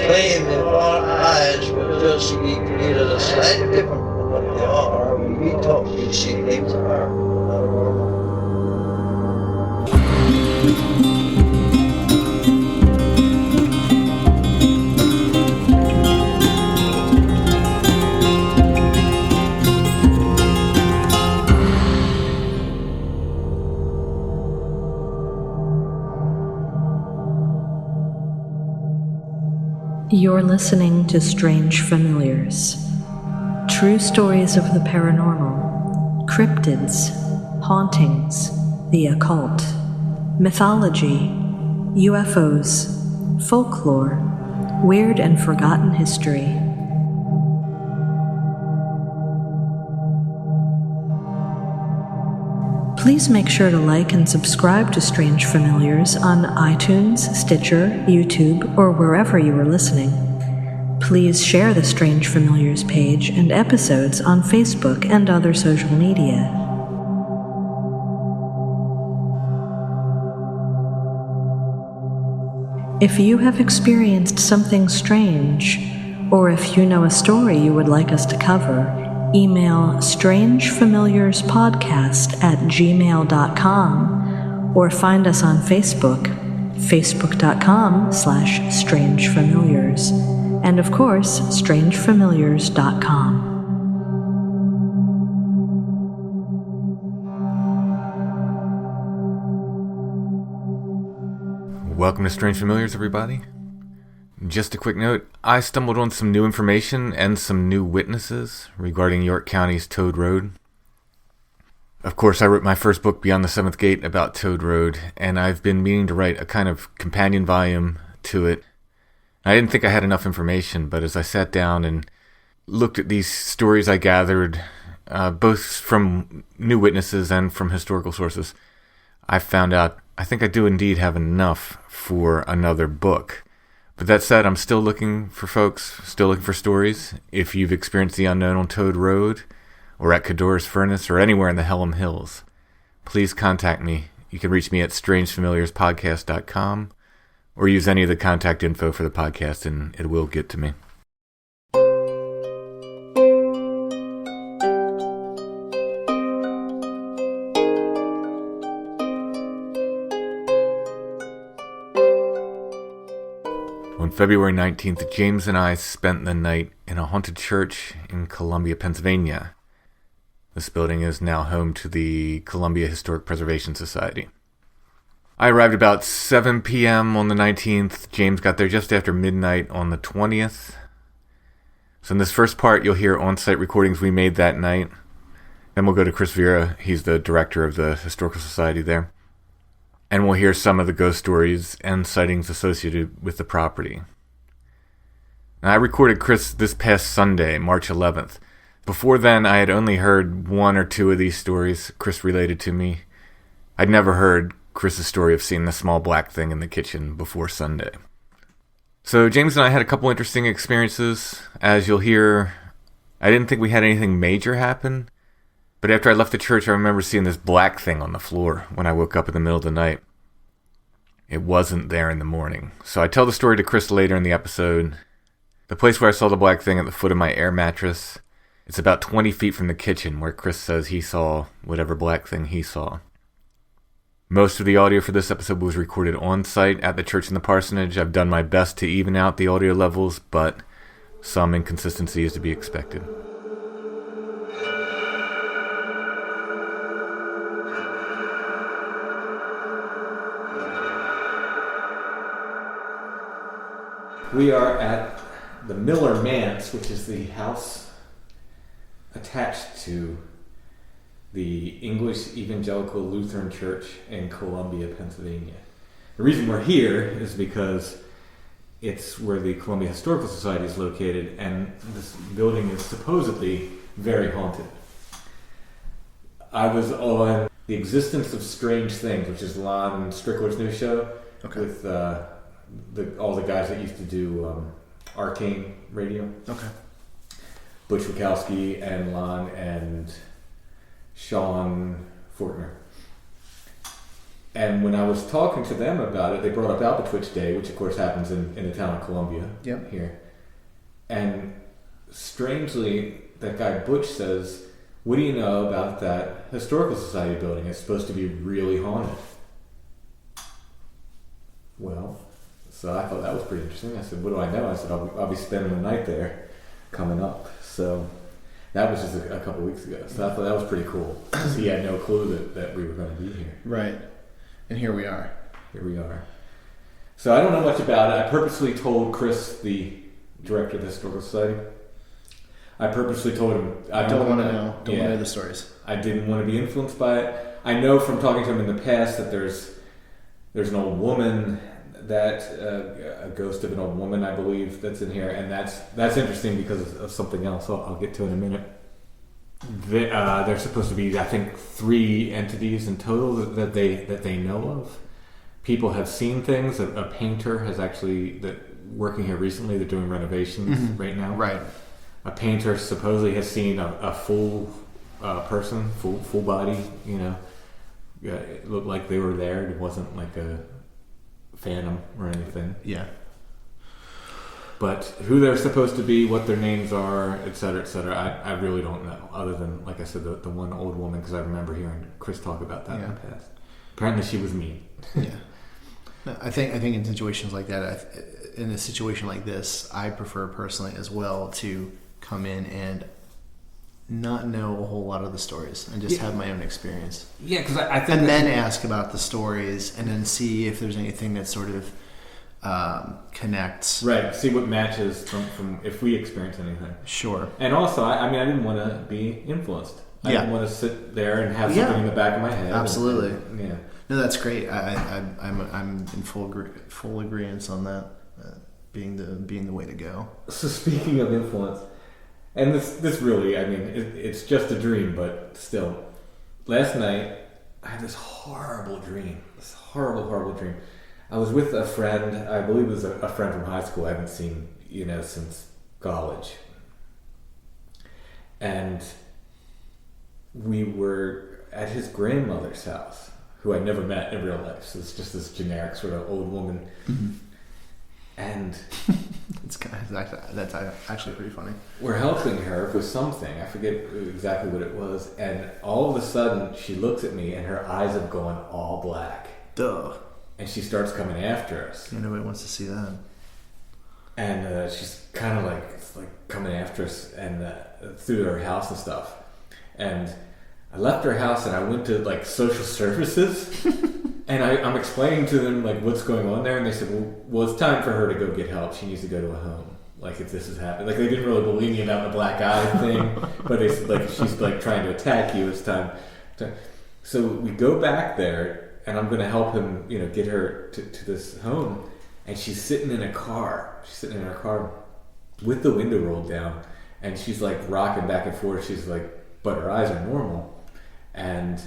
claim if our eyes were just either slightly different from what they are, we thought we'd see things that are normal. You're listening to Strange Familiars. True stories of the paranormal, cryptids, hauntings, the occult, mythology, UFOs, folklore, weird and forgotten history. Please make sure to like and subscribe to Strange Familiars on iTunes, Stitcher, YouTube, or wherever you are listening. Please share the Strange Familiars page and episodes on Facebook and other social media. If you have experienced something strange, or if you know a story you would like us to cover, email strangefamiliarspodcast@gmail.com or find us on Facebook, facebook.com/strangefamiliars, and of course, strangefamiliars.com. Welcome to Strange Familiars, everybody. Just a quick note, I stumbled on some new information and some new witnesses regarding York County's Toad Road. Of course, I wrote my first book, Beyond the Seventh Gate, about Toad Road, and I've been meaning to write a kind of companion volume to it. I didn't think I had enough information, but as I sat down and looked at these stories I gathered, both from new witnesses and from historical sources, I found out I think I do indeed have enough for another book. But that said, I'm still looking for folks, still looking for stories. If you've experienced the unknown on Toad Road, or at Cadora's Furnace, or anywhere in the Hellam Hills, please contact me. You can reach me at strangefamiliarspodcast.com, or use any of the contact info for the podcast, and it will get to me. On February 19th, James and I spent the night in a haunted church in Columbia, Pennsylvania. This building is now home to the Columbia Historic Preservation Society. I arrived about 7 p.m. on the 19th. James got there just after midnight on the 20th. So in this first part, you'll hear on-site recordings we made that night. Then we'll go to Chris Vera. He's the director of the Historical Society there. And we'll hear some of the ghost stories and sightings associated with the property. Now, I recorded Chris this past Sunday, March 11th. Before then, I had only heard one or two of these stories Chris related to me. I'd never heard Chris's story of seeing the small black thing in the kitchen before Sunday. So James and I had a couple interesting experiences. As you'll hear, I didn't think we had anything major happen. But after I left the church, I remember seeing this black thing on the floor when I woke up in the middle of the night. It wasn't there in the morning. So I tell the story to Chris later in the episode. The place where I saw the black thing at the foot of my air mattress, it's about 20 feet from the kitchen where Chris says he saw whatever black thing he saw. Most of the audio for this episode was recorded on site at the church in the parsonage. I've done my best to even out the audio levels, but some inconsistency is to be expected. We are at the Miller Manse, which is the house attached to the English Evangelical Lutheran Church in Columbia, Pennsylvania. The reason we're here is because it's where the Columbia Historical Society is located, and this building is supposedly very haunted. I was on The Existence of Strange Things, which is Lon Strickler's new show, with all the guys that used to do Arcane Radio. Okay. Butch Wachowski and Lon and Sean Fortner. And when I was talking to them about it, they brought up Alpha Day, which of course happens in the town of Columbia here. And strangely, that guy Butch says, what do you know about that historical society building? It's supposed to be really haunted. Well, so I thought that was pretty interesting. I said, what do I know? I said, I'll be spending the night there coming up. So that was just a couple weeks ago. So I thought that was pretty cool. Because he had no clue that we were going to be here. Right. And here we are. Here we are. So I don't know much about it. I purposely told Chris, the director of the Historical Society, I purposely told him I don't want to know. Don't want to know the stories. I didn't want to be influenced by it. I know from talking to him in the past that there's an old woman that a ghost of an old woman, I believe, that's in here, and that's interesting because of something else. I'll get to in a minute. There's supposed to be, I think, 3 entities in total that they know of. People have seen things. A painter has actually working here recently. They're doing renovations right now. Right. A painter supposedly has seen a full person, full body. You know, it looked like they were there. It wasn't like a phantom or anything. Yeah. But who they're supposed to be, what their names are, et cetera, I really don't know. Other than, like I said, the one old woman, because I remember hearing Chris talk about that in the past. Apparently, she was mean. Yeah. No, I think in situations like that, in a situation like this, I prefer personally as well to come in and not know a whole lot of the stories and just have my own experience. Yeah, because I think... And then ask about the stories and then see if there's anything that sort of connects. Right, see what matches from if we experience anything. Sure. And also, I mean, I didn't want to be influenced. I didn't want to sit there and have something in the back of my head. Absolutely. Yeah. No, that's great. I'm in full agreement on that. Being the way to go. So speaking of influence, and this really, I mean, it's just a dream, but still, last night I had this horrible dream. This horrible dream. I was with a friend. I believe it was a friend from high school. I haven't seen since college, and we were at his grandmother's house, who I never met in real life. So it's just this generic sort of old woman. Mm-hmm. And that's actually pretty funny. We're helping her with something. I forget exactly what it was. And all of a sudden, she looks at me, and her eyes have gone all black. Duh. And she starts coming after us. Yeah, nobody wants to see that. And she's kind of like coming after us and through her house and stuff. And I left her house and I went to like social services. And I'm explaining to them like what's going on there, and they said, "Well, it's time for her to go get help. She needs to go to a home. Like if this has happened, like they didn't really believe me about the black eye thing, but they said like if she's like trying to attack you, it's time." So we go back there, and I'm going to help him, get her to this home, and she's sitting in a car. She's sitting in her car with the window rolled down, and she's like rocking back and forth. She's like, but her eyes are normal, and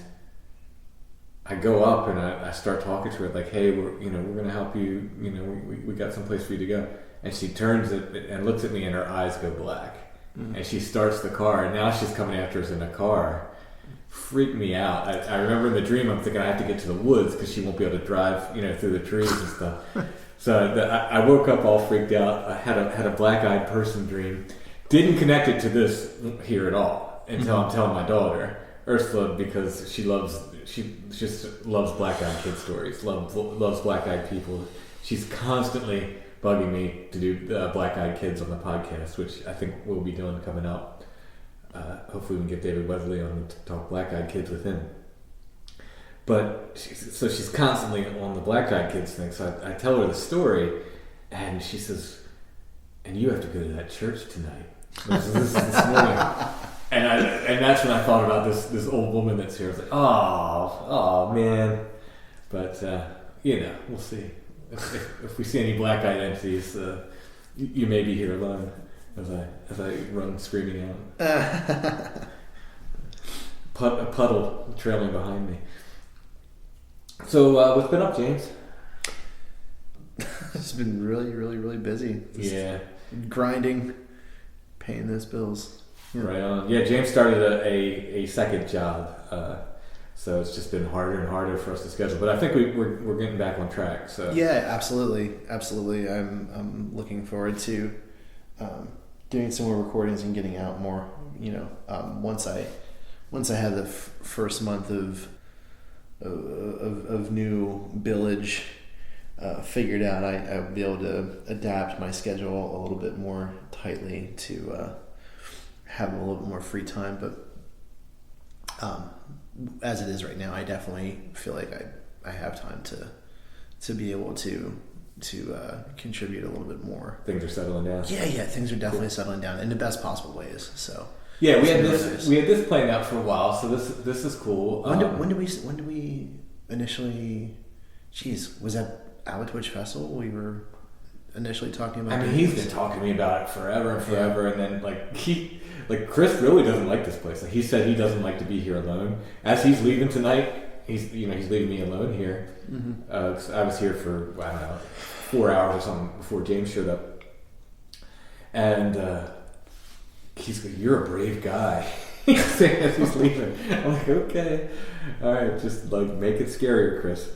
I go up and I start talking to her like, "Hey, we're going to help you. We got some place for you to go." And she turns and looks at me, and her eyes go black. Mm-hmm. And she starts the car, and now she's coming after us in a car. Freaked me out. I remember in the dream, I'm thinking I have to get to the woods because she won't be able to drive, through the trees and stuff. So I woke up all freaked out. I had a black-eyed person dream. Didn't connect it to this here at all until I'm telling my daughter Ursula, because she just loves black-eyed kid stories, loves black-eyed people. She's constantly bugging me to do black-eyed kids on the podcast, which I think we'll be doing coming up. Hopefully we can get David Weatherly on to talk black-eyed kids with him. But she's constantly on the black-eyed kids thing. So I tell her the story, and she says, "And you have to go to that church tonight." This morning. And that's when I thought about this old woman that's here. I was like, oh man. But we'll see. If we see any black-eyed entities, you may be here alone as I run screaming out. A puddle trailing behind me. So what's been up, James? It's been really, really, really busy. Yeah. Grinding, paying those bills. Yeah. Right on. Yeah, James started a second job. So it's just been harder and harder for us to schedule. But I think we're getting back on track. So yeah, absolutely. I'm looking forward to doing some more recordings and getting out more. Once I have the first month of new billage figured out, I'll be able to adapt my schedule a little bit more tightly to have a little bit more free time. But as it is right now, I definitely feel like I have time to be able to contribute a little bit more. Things are settling down. Yeah, things are definitely settling down in the best possible ways. So yeah, we had this planned out for a while, so this is cool. When did we initially? Geez, was that Twitch Festival? We were initially talking about. I mean, he's been talking to me about it forever, and then Chris really doesn't like this place. Like, he said he doesn't like to be here alone. As he's leaving tonight, he's leaving me alone here. Mm-hmm. 'Cause I was here for 4 hours or something before James showed up, and he's like, "You're a brave guy." He's saying as he's leaving. I'm like, okay, all right, just like make it scarier, Chris.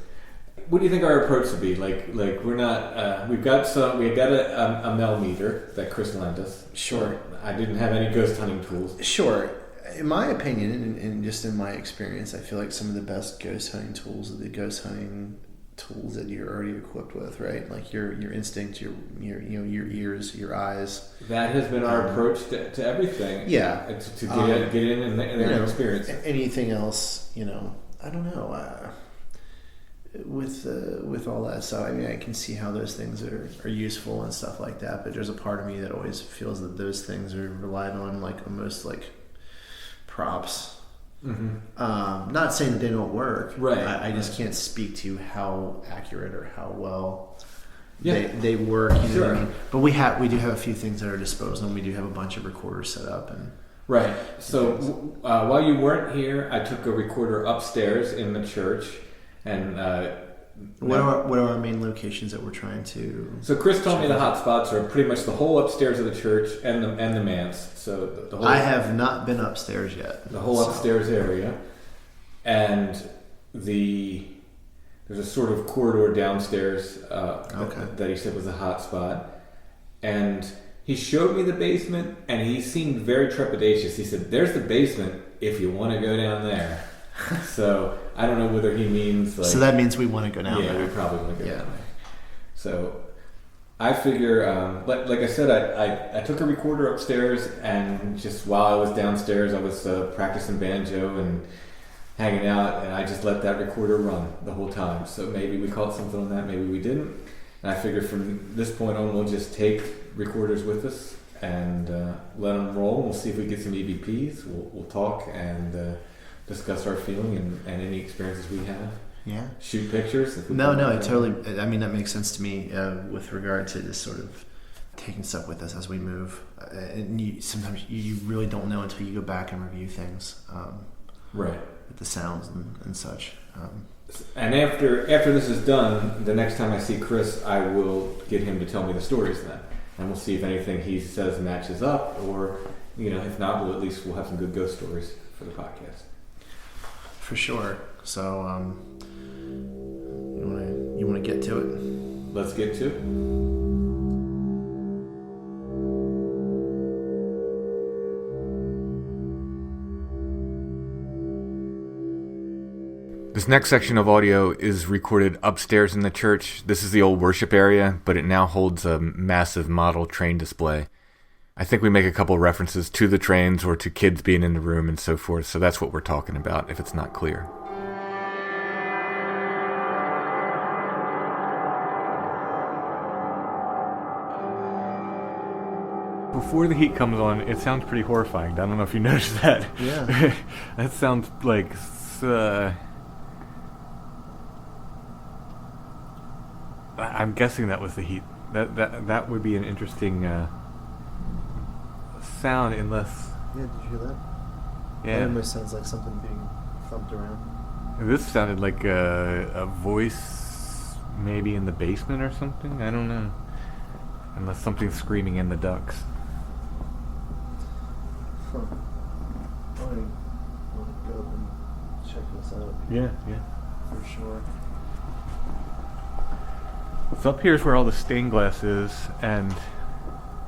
What do you think our approach would be? Like we're not. We got a Melmeter that Chris lent us. Sure. I didn't have any ghost hunting tools. Sure. In my opinion, and just in my experience, I feel like some of the best ghost hunting tools are the ghost hunting tools that you're already equipped with, right? Like your instinct, your ears, your eyes. That has been our approach to everything. Yeah. To get in and their experience. Anything else, I don't know. With all that stuff, I mean, I can see how those things are useful and stuff like that, but there's a part of me that always feels that those things are relied on like almost like props. Mm-hmm. Not saying that they don't work. Right. I just can't speak to how accurate or how well they work. You know what I mean? But we do have a few things at our disposal, and we do have a bunch of recorders set up. And right. So while you weren't here, I took a recorder upstairs in the church. And what are our main locations that we're trying to? So Chris told me the hot spots are pretty much the whole upstairs of the church and the manse. So the whole. I have not been upstairs yet. The whole upstairs area, and there's a sort of corridor downstairs that he said was a hot spot, and he showed me the basement, and he seemed very trepidatious. He said, "There's the basement if you want to go down there." So I don't know whether he means like. So that means we want to go down there. Yeah, we probably want to go down there. So I figure, like I said, I took a recorder upstairs, and just while I was downstairs, I was practicing banjo and hanging out, and I just let that recorder run the whole time. So maybe we caught something on that, maybe we didn't. And I figure from this point on, we'll just take recorders with us and let them roll. We'll see if we get some EVPs. We'll talk and discuss our feeling and any experiences we have. Yeah. Shoot pictures. No, it totally. I mean, that makes sense to me with regard to just sort of taking stuff with us as we move. And sometimes you really don't know until you go back and review things. Right. With the sounds and such. And after this is done, the next time I see Chris, I will get him to tell me the stories then. And we'll see if anything he says matches up, or, if not, we'll have some good ghost stories for the podcast. For sure. So, you want to get to it? Let's get to it. This next section of audio is recorded upstairs in the church. This is the old worship area, but it now holds a massive model train display. I think we make a couple references to the trains or to kids being in the room and so forth, so that's what we're talking about if it's not clear. Before the heat comes on, it sounds pretty horrifying. I don't know if you noticed that. Yeah. That sounds like... I'm guessing that was the heat. That would be an interesting sound, unless... Yeah, did you hear that? Yeah. It almost sounds like something being thumped around. This sounded like a voice maybe in the basement or something. I don't know. Unless something's screaming in the ducts. Huh. I want to go up and check this up. Yeah. For sure. So up here is where all the stained glass is, and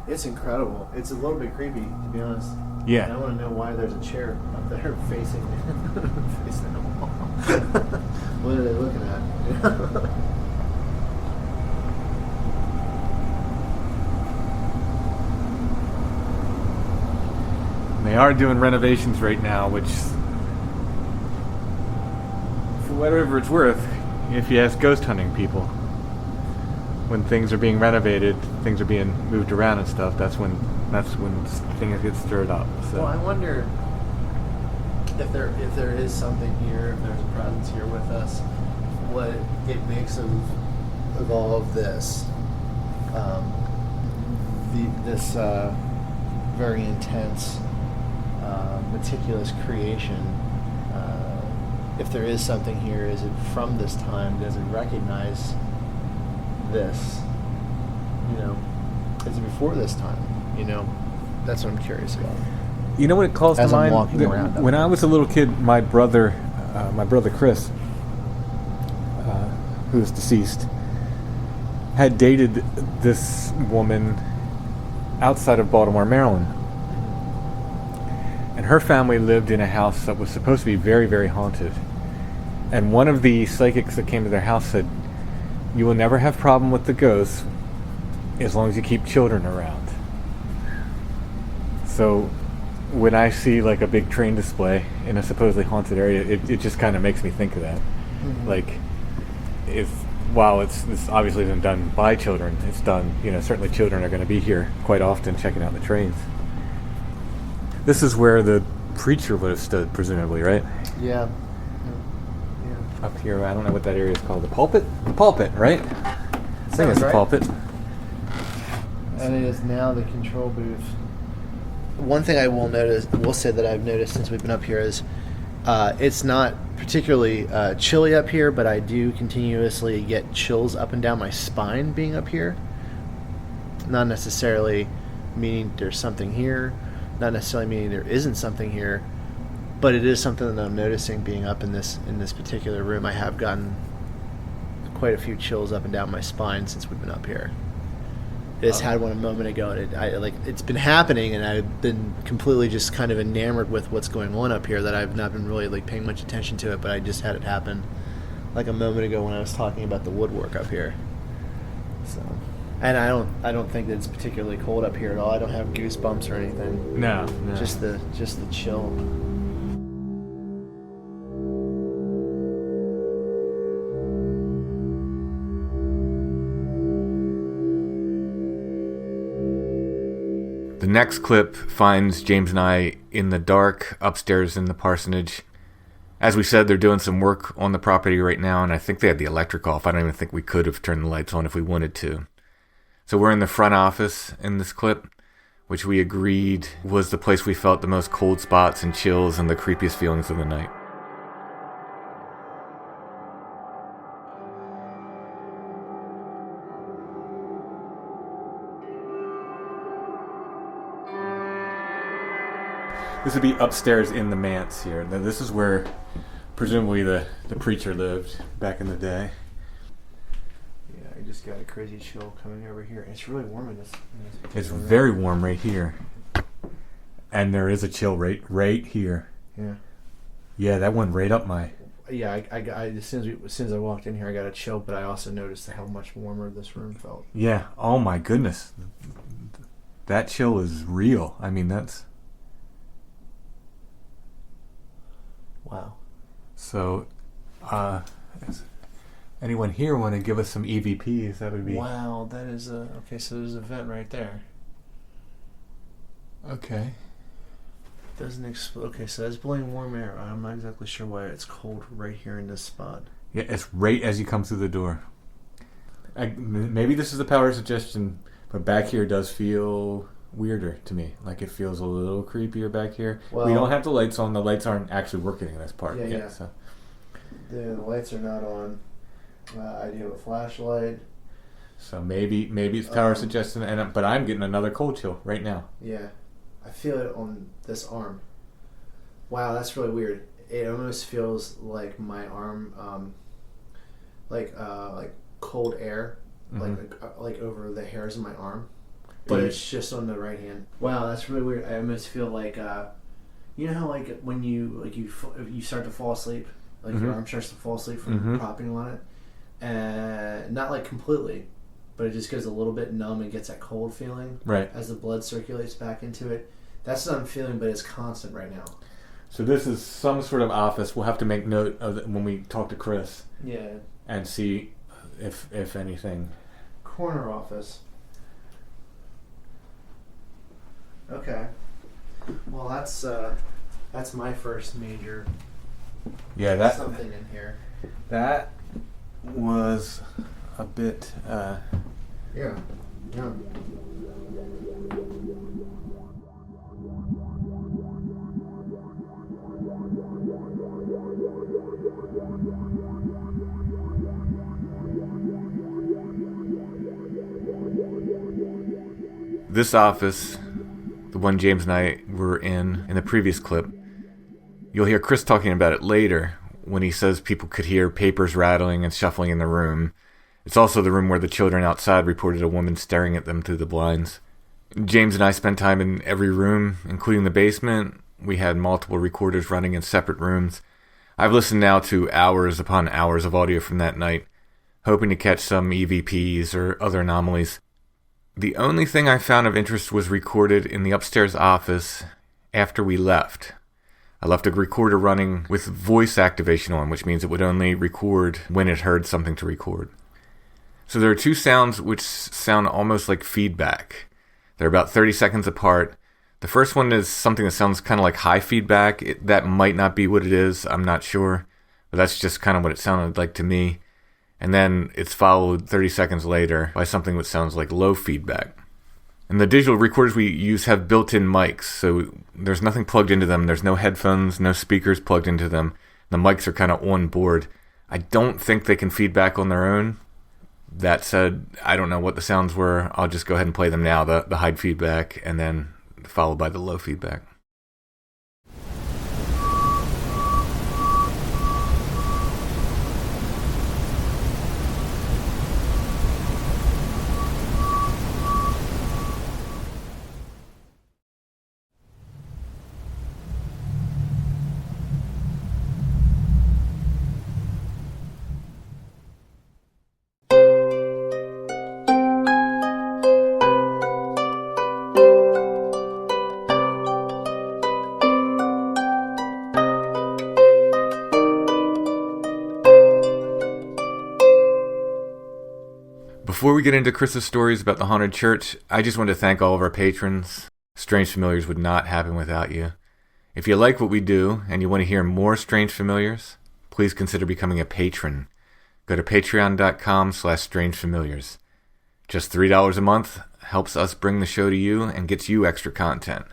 It's incredible. It's a little bit creepy, to be honest. yeah. And I want to know why there's a chair up there facing the wall. What are they looking at? They are doing renovations right now, which, for whatever it's worth, if you ask ghost hunting people, when things are being renovated, things are being moved around and stuff, that's when things get stirred up. So. Well, I wonder if there is something here, if there's a presence here with us, what it makes of all of this, this very intense, meticulous creation. If there is something here, is it from this time? Does it recognize this? Is it before this time? That's what I'm curious about. You know what it calls As to I'm mind? walking around up When there. I was a little kid, my brother Chris, who's deceased, had dated this woman outside of Baltimore, Maryland. And her family lived in a house that was supposed to be very, very haunted. And one of the psychics that came to their house said, "You will never have problem with the ghosts as long as you keep children around." So when I see like a big train display in a supposedly haunted area, it just kind of makes me think of that. Mm-hmm. Like, while this obviously isn't done by children, it's done, certainly children are going to be here quite often checking out the trains. This is where the preacher would have stood, presumably, right? Yeah. Up here, I don't know what that area is called. The pulpit? The pulpit, right? I think it's the right. pulpit. And it is now the control booth. One thing I will say that I've noticed since we've been up here is it's not particularly chilly up here, but I do continuously get chills up and down my spine being up here. Not necessarily meaning there's something here, not necessarily meaning there isn't something here, but it is something that I'm noticing being up in this particular room. I have gotten quite a few chills up and down my spine since we've been up here. I just had one a moment ago, and it's been happening, and I've been completely just kind of enamored with what's going on up here that I've not been really paying much attention to it, but I just had it happen like a moment ago when I was talking about the woodwork up here. So, and I don't think that it's particularly cold up here at all. I don't have goosebumps or anything. No. Just the chill. The next clip finds James and I in the dark upstairs in the parsonage. As we said, they're doing some work on the property right now, and I think they had the electric off. I don't even think we could have turned the lights on if we wanted to. So we're in the front office in this clip, which we agreed was the place we felt the most cold spots and chills and the creepiest feelings of the night. This would be upstairs in the manse here. Now, this is where presumably the preacher lived back in the day. Yeah, I just got a crazy chill coming over here. It's really warm in this. It's very warm right here. And there is a chill right here. Yeah. Yeah, that went right up my... Yeah, I as soon as I walked in here, I got a chill, but I also noticed how much warmer this room felt. Yeah, oh my goodness. That chill is real. I mean, that's... Wow. So, anyone here want to give us some EVPs? That would be... Wow, that is okay, so there's a vent right there. Okay. Doesn't explode. Okay, so that's blowing warm air. I'm not exactly sure why it's cold right here in this spot. Yeah, it's right as you come through the door. Maybe this is the power of suggestion, but back here does feel weirder to me. Like it feels a little creepier back here. Well, we don't have the lights on. The lights aren't actually working in this part yet. Yeah. So. The lights are not on. I do have a flashlight. So maybe it's power of suggestion, but I'm getting another cold chill right now. Yeah, I feel it on this arm. Wow, that's really weird. it almost feels like my arm, like cold air, like over the hairs of my arm, but it's just on the right hand. Wow, that's really weird. I almost feel like, you know how like when you start to fall asleep, like your arm starts to fall asleep from propping on it, and not like completely, but it just goes a little bit numb and gets that cold feeling as the blood circulates back into it. That's what I'm feeling, but it's constant right now. So this is some sort of office. We'll have to make note of it when we talk to Chris. Yeah. And see if anything. Corner office. Okay. Well, that's my first major. Yeah, that's something in here. That was a bit. Yeah. This office, the one James and I were in the previous clip, you'll hear Chris talking about it later when he says people could hear papers rattling and shuffling in the room. It's also the room where the children outside reported a woman staring at them through the blinds. James and I spent time in every room, including the basement. We had multiple recorders running in separate rooms. I've listened now to hours upon hours of audio from that night, hoping to catch some EVPs or other anomalies. The only thing I found of interest was recorded in the upstairs office after we left. I left a recorder running with voice activation on, which means it would only record when it heard something to record. So there are two sounds which sound almost like feedback. They're about 30 seconds apart. The first one is something that sounds kind of like high feedback. That might not be what it is, I'm not sure. But that's just kind of what it sounded like to me. And then it's followed 30 seconds later by something that sounds like low feedback. And the digital recorders we use have built-in mics, so there's nothing plugged into them. There's no headphones, no speakers plugged into them. The mics are kind of on board. I don't think they can feedback on their own. That said, I don't know what the sounds were. I'll just go ahead and play them now, the high feedback, and then followed by the low feedback. Before we get into Chris's stories about the haunted church, I just want to thank all of our patrons. Strange Familiars would not happen without you. If you like what we do and you want to hear more Strange Familiars, please consider becoming a patron. Go to patreon.com/strangefamiliars. Just $3 a month helps us bring the show to you and gets you extra content.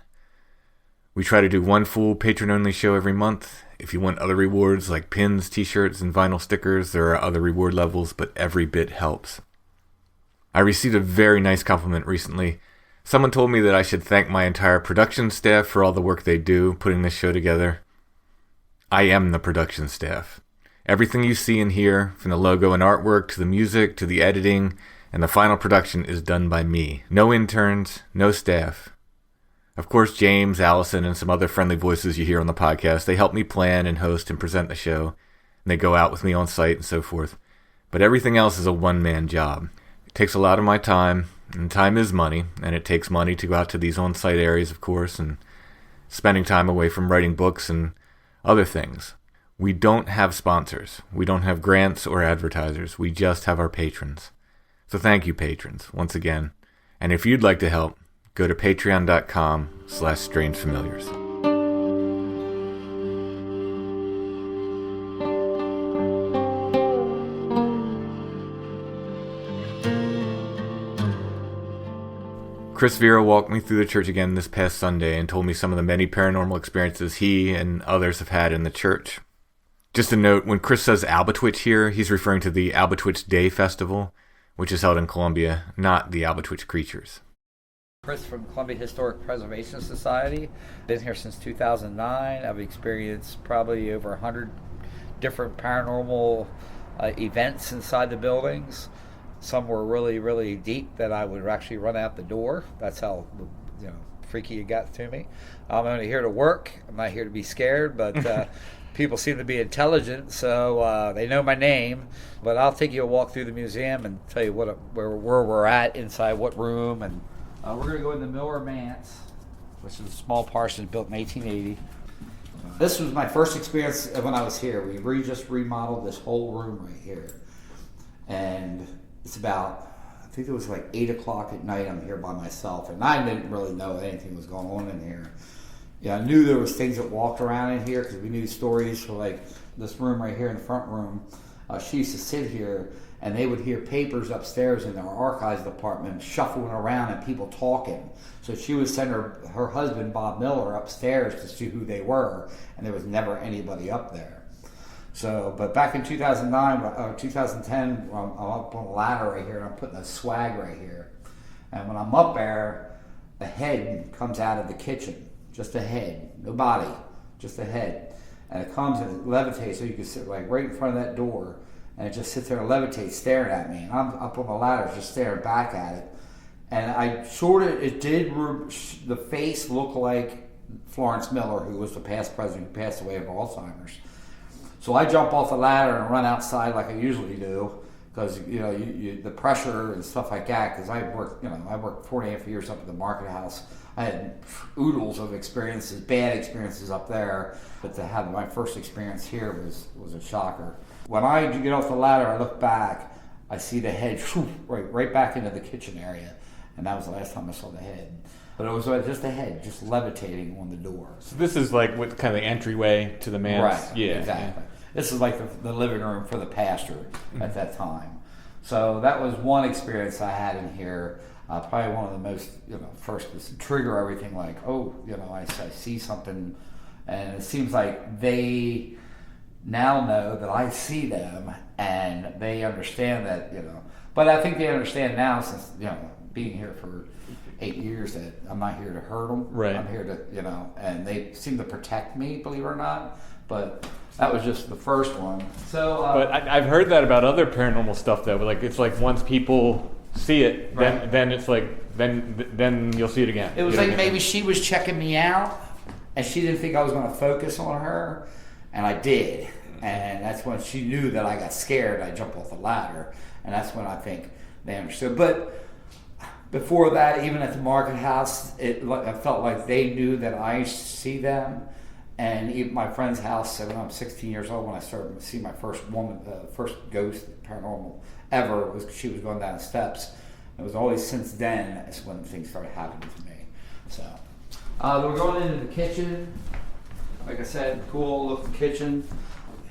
We try to do one full patron-only show every month. If you want other rewards like pins, t-shirts, and vinyl stickers, there are other reward levels, but every bit helps. I received a very nice compliment recently. Someone told me that I should thank my entire production staff for all the work they do putting this show together. I am the production staff. Everything you see and hear, from the logo and artwork to the music to the editing and the final production, is done by me. No interns, no staff. Of course, James, Allison, and some other friendly voices you hear on the podcast, they help me plan and host and present the show, and they go out with me on site and so forth. But everything else is a one-man job. It takes a lot of my time, and time is money, and it takes money to go out to these on-site areas, of course, and spending time away from writing books and other things. We don't have sponsors. We don't have grants or advertisers. We just have our patrons. So thank you, patrons, once again. And if you'd like to help, go to patreon.com/strangefamiliars. Chris Vera walked me through the church again this past Sunday and told me some of the many paranormal experiences he and others have had in the church. Just a note, when Chris says Albatwitch here, he's referring to the Albatwitch Day Festival, which is held in Colombia, not the Albatwitch creatures. Chris from Columbia Historic Preservation Society. Been here since 2009. I've experienced probably over 100 different paranormal events inside the buildings. Some were really, really deep that I would actually run out the door. That's how freaky it got to me. I'm only here to work. I'm not here to be scared, but people seem to be intelligent, so they know my name. But I'll take you a walk through the museum and tell you where we're at inside, what room, and we're going to go into Miller Manse, which is a small parsonage built in 1880. This was my first experience when I was here. We just remodeled this whole room right here. And it's about, I think it was like 8 o'clock at night. I'm here by myself. And I didn't really know anything was going on in here. Yeah, I knew there was things that walked around in here because we knew stories for like this room right here in the front room. She used to sit here and they would hear papers upstairs in their archives department shuffling around and people talking. So she would send her husband, Bob Miller, upstairs to see who they were, and there was never anybody up there. So, but back in 2009, 2010, I'm up on a ladder right here, and I'm putting a swag right here. And when I'm up there, a head comes out of the kitchen, just a head, no body, just a head. And it comes and it levitates, so you can sit like right in front of that door, and it just sits there and levitates, staring at me. And I'm up on the ladder, just staring back at it. And the face looked like Florence Miller, who was the past president who passed away of Alzheimer's. So I jump off the ladder and run outside like I usually do, because the pressure and stuff like that. Because I worked 4.5 years up at the market house. I had oodles of experiences, bad experiences up there, but to have my first experience here was a shocker. When I get off the ladder, I look back, I see the head right back into the kitchen area, and that was the last time I saw the head. But it was just a head, just levitating on the door. So this is like what kind of the entryway to the manse? Right, yeah, exactly. Yeah. This is like the living room for the pastor at that time. So that was one experience I had in here. Probably one of the most, first was to trigger everything like, I see something, and it seems like they now know that I see them and they understand that, but I think they understand now since, being here for 8 years that I'm not here to hurt them. Right. I'm here to, and they seem to protect me, believe it or not, but that was just the first one. So, but I've heard that about other paranormal stuff though, like it's like once people see it, right. then it's like, then you'll see it again. It was like maybe she was checking me out and she didn't think I was going to focus on her, and I did. And that's when she knew that I got scared. I jumped off the ladder, and that's when I think they understood. But before that, even at the market house, I felt like they knew that I see them. And even my friend's house, when I'm 16 years old, when I started to see my first first ghost paranormal ever, she was going down the steps. It was always since then is when things started happening to me. So we're going into the kitchen. Like I said, cool looking kitchen.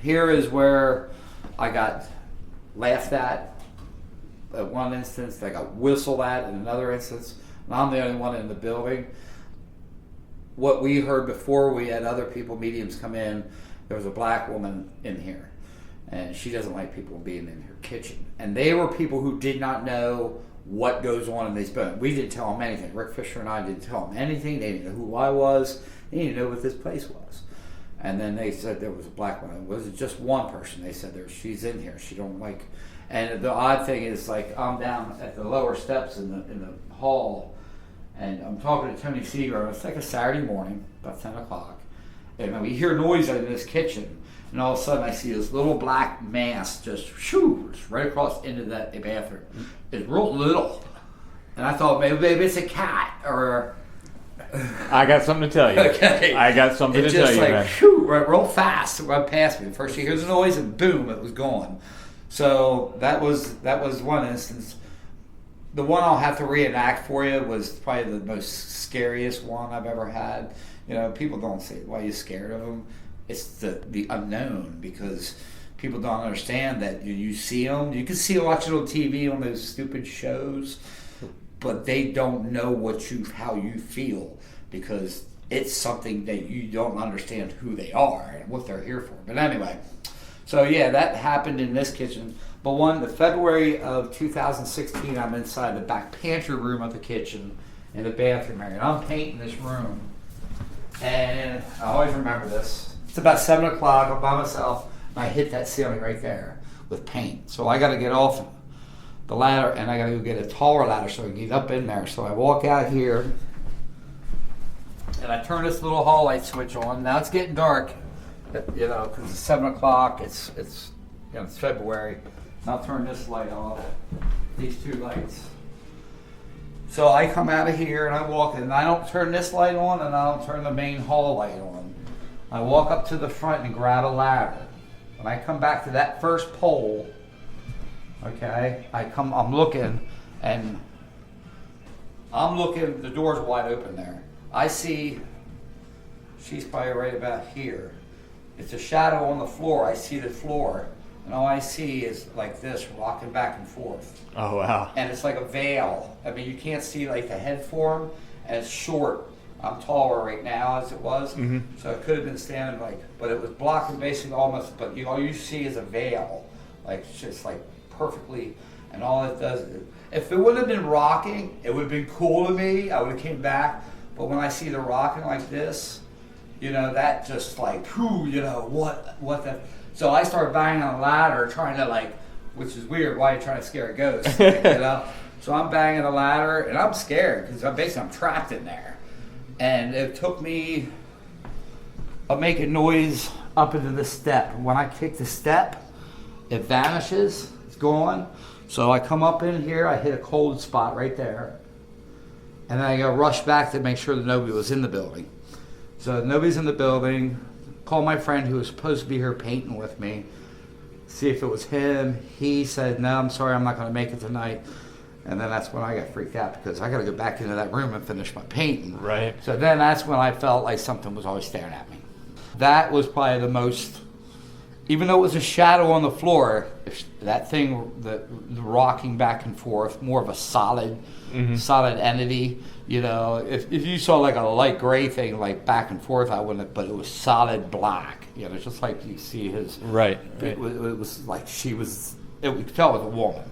Here is where I got laughed at one instance, I got whistled at in another instance, and I'm the only one in the building. What we heard before, we had other people, mediums, come in. There was a black woman in here, and she doesn't like people being in her kitchen. And they were people who did not know what goes on in these buildings. We didn't tell them anything. Rick Fisher and I didn't tell them anything. They didn't know who I was. They didn't know what this place was. And then they said there was a black woman. It was just one person. They said she's in here. She don't like. And the odd thing is, like, I'm down at the lower steps in the hall, and I'm talking to Tony Seager. It's like a Saturday morning, about 10 o'clock, and we hear noise in this kitchen, and all of a sudden I see this little black mass just right across into that bathroom. It's real little, and I thought maybe it's a cat or. I got something to tell you. Okay. I got something to tell you, man. Right, real fast, right past me. First you hear the noise, and boom, it was gone. So that was one instance. The one I'll have to reenact for you was probably the most scariest one I've ever had. People don't say, why are you scared of them? It's the unknown, because people don't understand that you see them. You can see them watching on TV on those stupid shows, but they don't know how you feel, because it's something that you don't understand who they are and what they're here for. But anyway, so yeah, that happened in this kitchen. But the February of 2016, I'm inside the back pantry room of the kitchen, in the bathroom area. And I'm painting this room. And I always remember this. It's about 7 o'clock. I'm by myself. And I hit that ceiling right there with paint. So I got to get off the ladder and I got to go get a taller ladder so I can get up in there. So I walk out here and I turn this little hall light switch on. Now it's getting dark, you know, because it's 7 o'clock. It's you know, it's February. And I'll turn this light off. These two lights. So I come out of here and I walk in, and I don't turn this light on and I don't turn the main hall light on. I walk up to the front and grab a ladder. When I come back to that first pole, okay, I'm looking, the door's wide open there. I see, she's probably right about here. It's a shadow on the floor. I see the floor. And all I see is like this, rocking back and forth. Oh, wow. And it's like a veil. I mean, you can't see like the head form, and it's short. I'm taller right now as it was, so it could have been standing like, but it was blocking basically almost, but all you see is a veil. Like, it's just like perfectly, and all it does is, if it would have been rocking, it would have been cool to me. I would have came back, but when I see the rocking like this, you know, that just like, whew, you know, what the... So I started banging on the ladder, trying to like, which is weird. Why are you trying to scare a ghost? You know? So I'm banging the ladder, and I'm scared because I'm trapped in there. And it took me, I'm making noise up into the step. When I kick the step, it vanishes. It's gone. So I come up in here. I hit a cold spot right there, and then I got to rush back to make sure that nobody was in the building. So nobody's in the building. Call my friend who was supposed to be here painting with me, see if it was him. He said, no, I'm sorry, I'm not going to make it tonight. And then that's when I got freaked out because I got to go back into that room and finish my painting. Right. So then that's when I felt like something was always staring at me. That was probably the most, even though it was a shadow on the floor, that thing, the rocking back and forth, more of a solid entity. You know, if you saw like a light gray thing like back and forth, I wouldn't have, but it was solid black. You know, just like you see his. Right. It was like she was, you could tell it was a woman.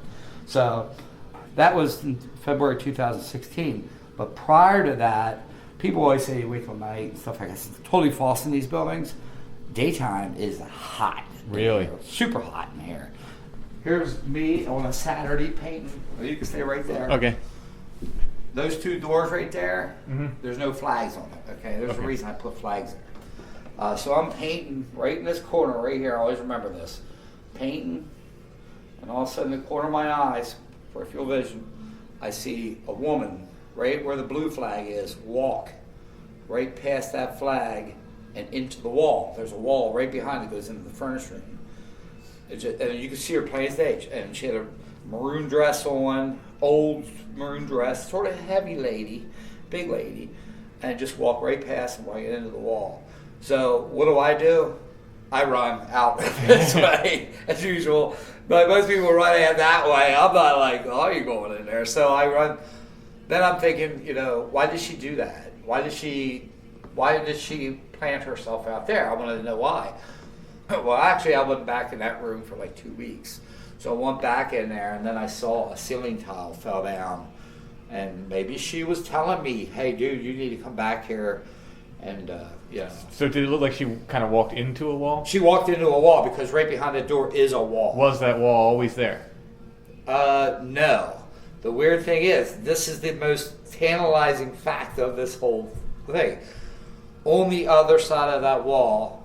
So that was in February 2016. But prior to that, people always say you wait till night and stuff like that. It's totally false in these buildings. Daytime is hot. Really? Super hot in here. Here's me on a Saturday painting. You can stay right there. Okay. Those two doors right there, there's no flags on it, okay? There's a reason I put flags there. So I'm painting right in this corner right here. I always remember this. Painting, and all of a sudden in the corner of my eyes, peripheral vision, I see a woman right where the blue flag is walk right past that flag and into the wall. There's a wall right behind it, goes into the furnace room. And you can see her plain stage. And she had a maroon dress on, old maroon dress, sort of heavy lady, big lady, and just walk right past and walk into the wall. So what do? I run out this way as usual. But most people run out that way. I'm not like, oh, you're going in there. So I run. Then I'm thinking, you know, why did she do that? Why did she plant herself out there? I wanted to know why. Well, actually, I went back in that room for like 2 weeks. So I went back in there, and then I saw a ceiling tile fell down. And maybe she was telling me, hey, dude, you need to come back here. And, yeah. So did it look like she kind of walked into a wall? She walked into a wall because right behind the door is a wall. Was that wall always there? No. The weird thing is, this is the most tantalizing fact of this whole thing. On the other side of that wall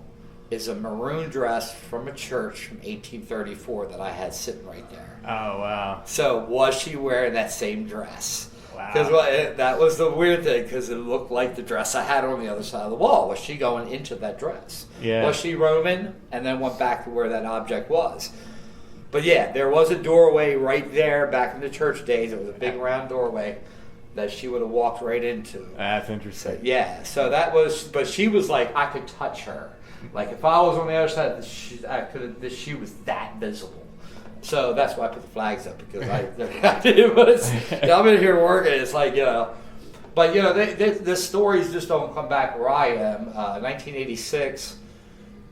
is a maroon dress from a church from 1834 that I had sitting right there. Oh, wow. So was she wearing that same dress? Wow. Because that was the weird thing, because it looked like the dress I had on the other side of the wall. Was she going into that dress? Yeah. Was she Roman and then went back to where that object was? But yeah, there was a doorway right there back in the church days. It was a big round doorway that she would have walked right into. That's interesting. So, yeah, so that was, but she was like, I could touch her. Like if I was on the other side, she was that visible. So that's why I put the flags up, because I'm in here working. It's like, you know, but you know, the stories just don't come back where I am. 1986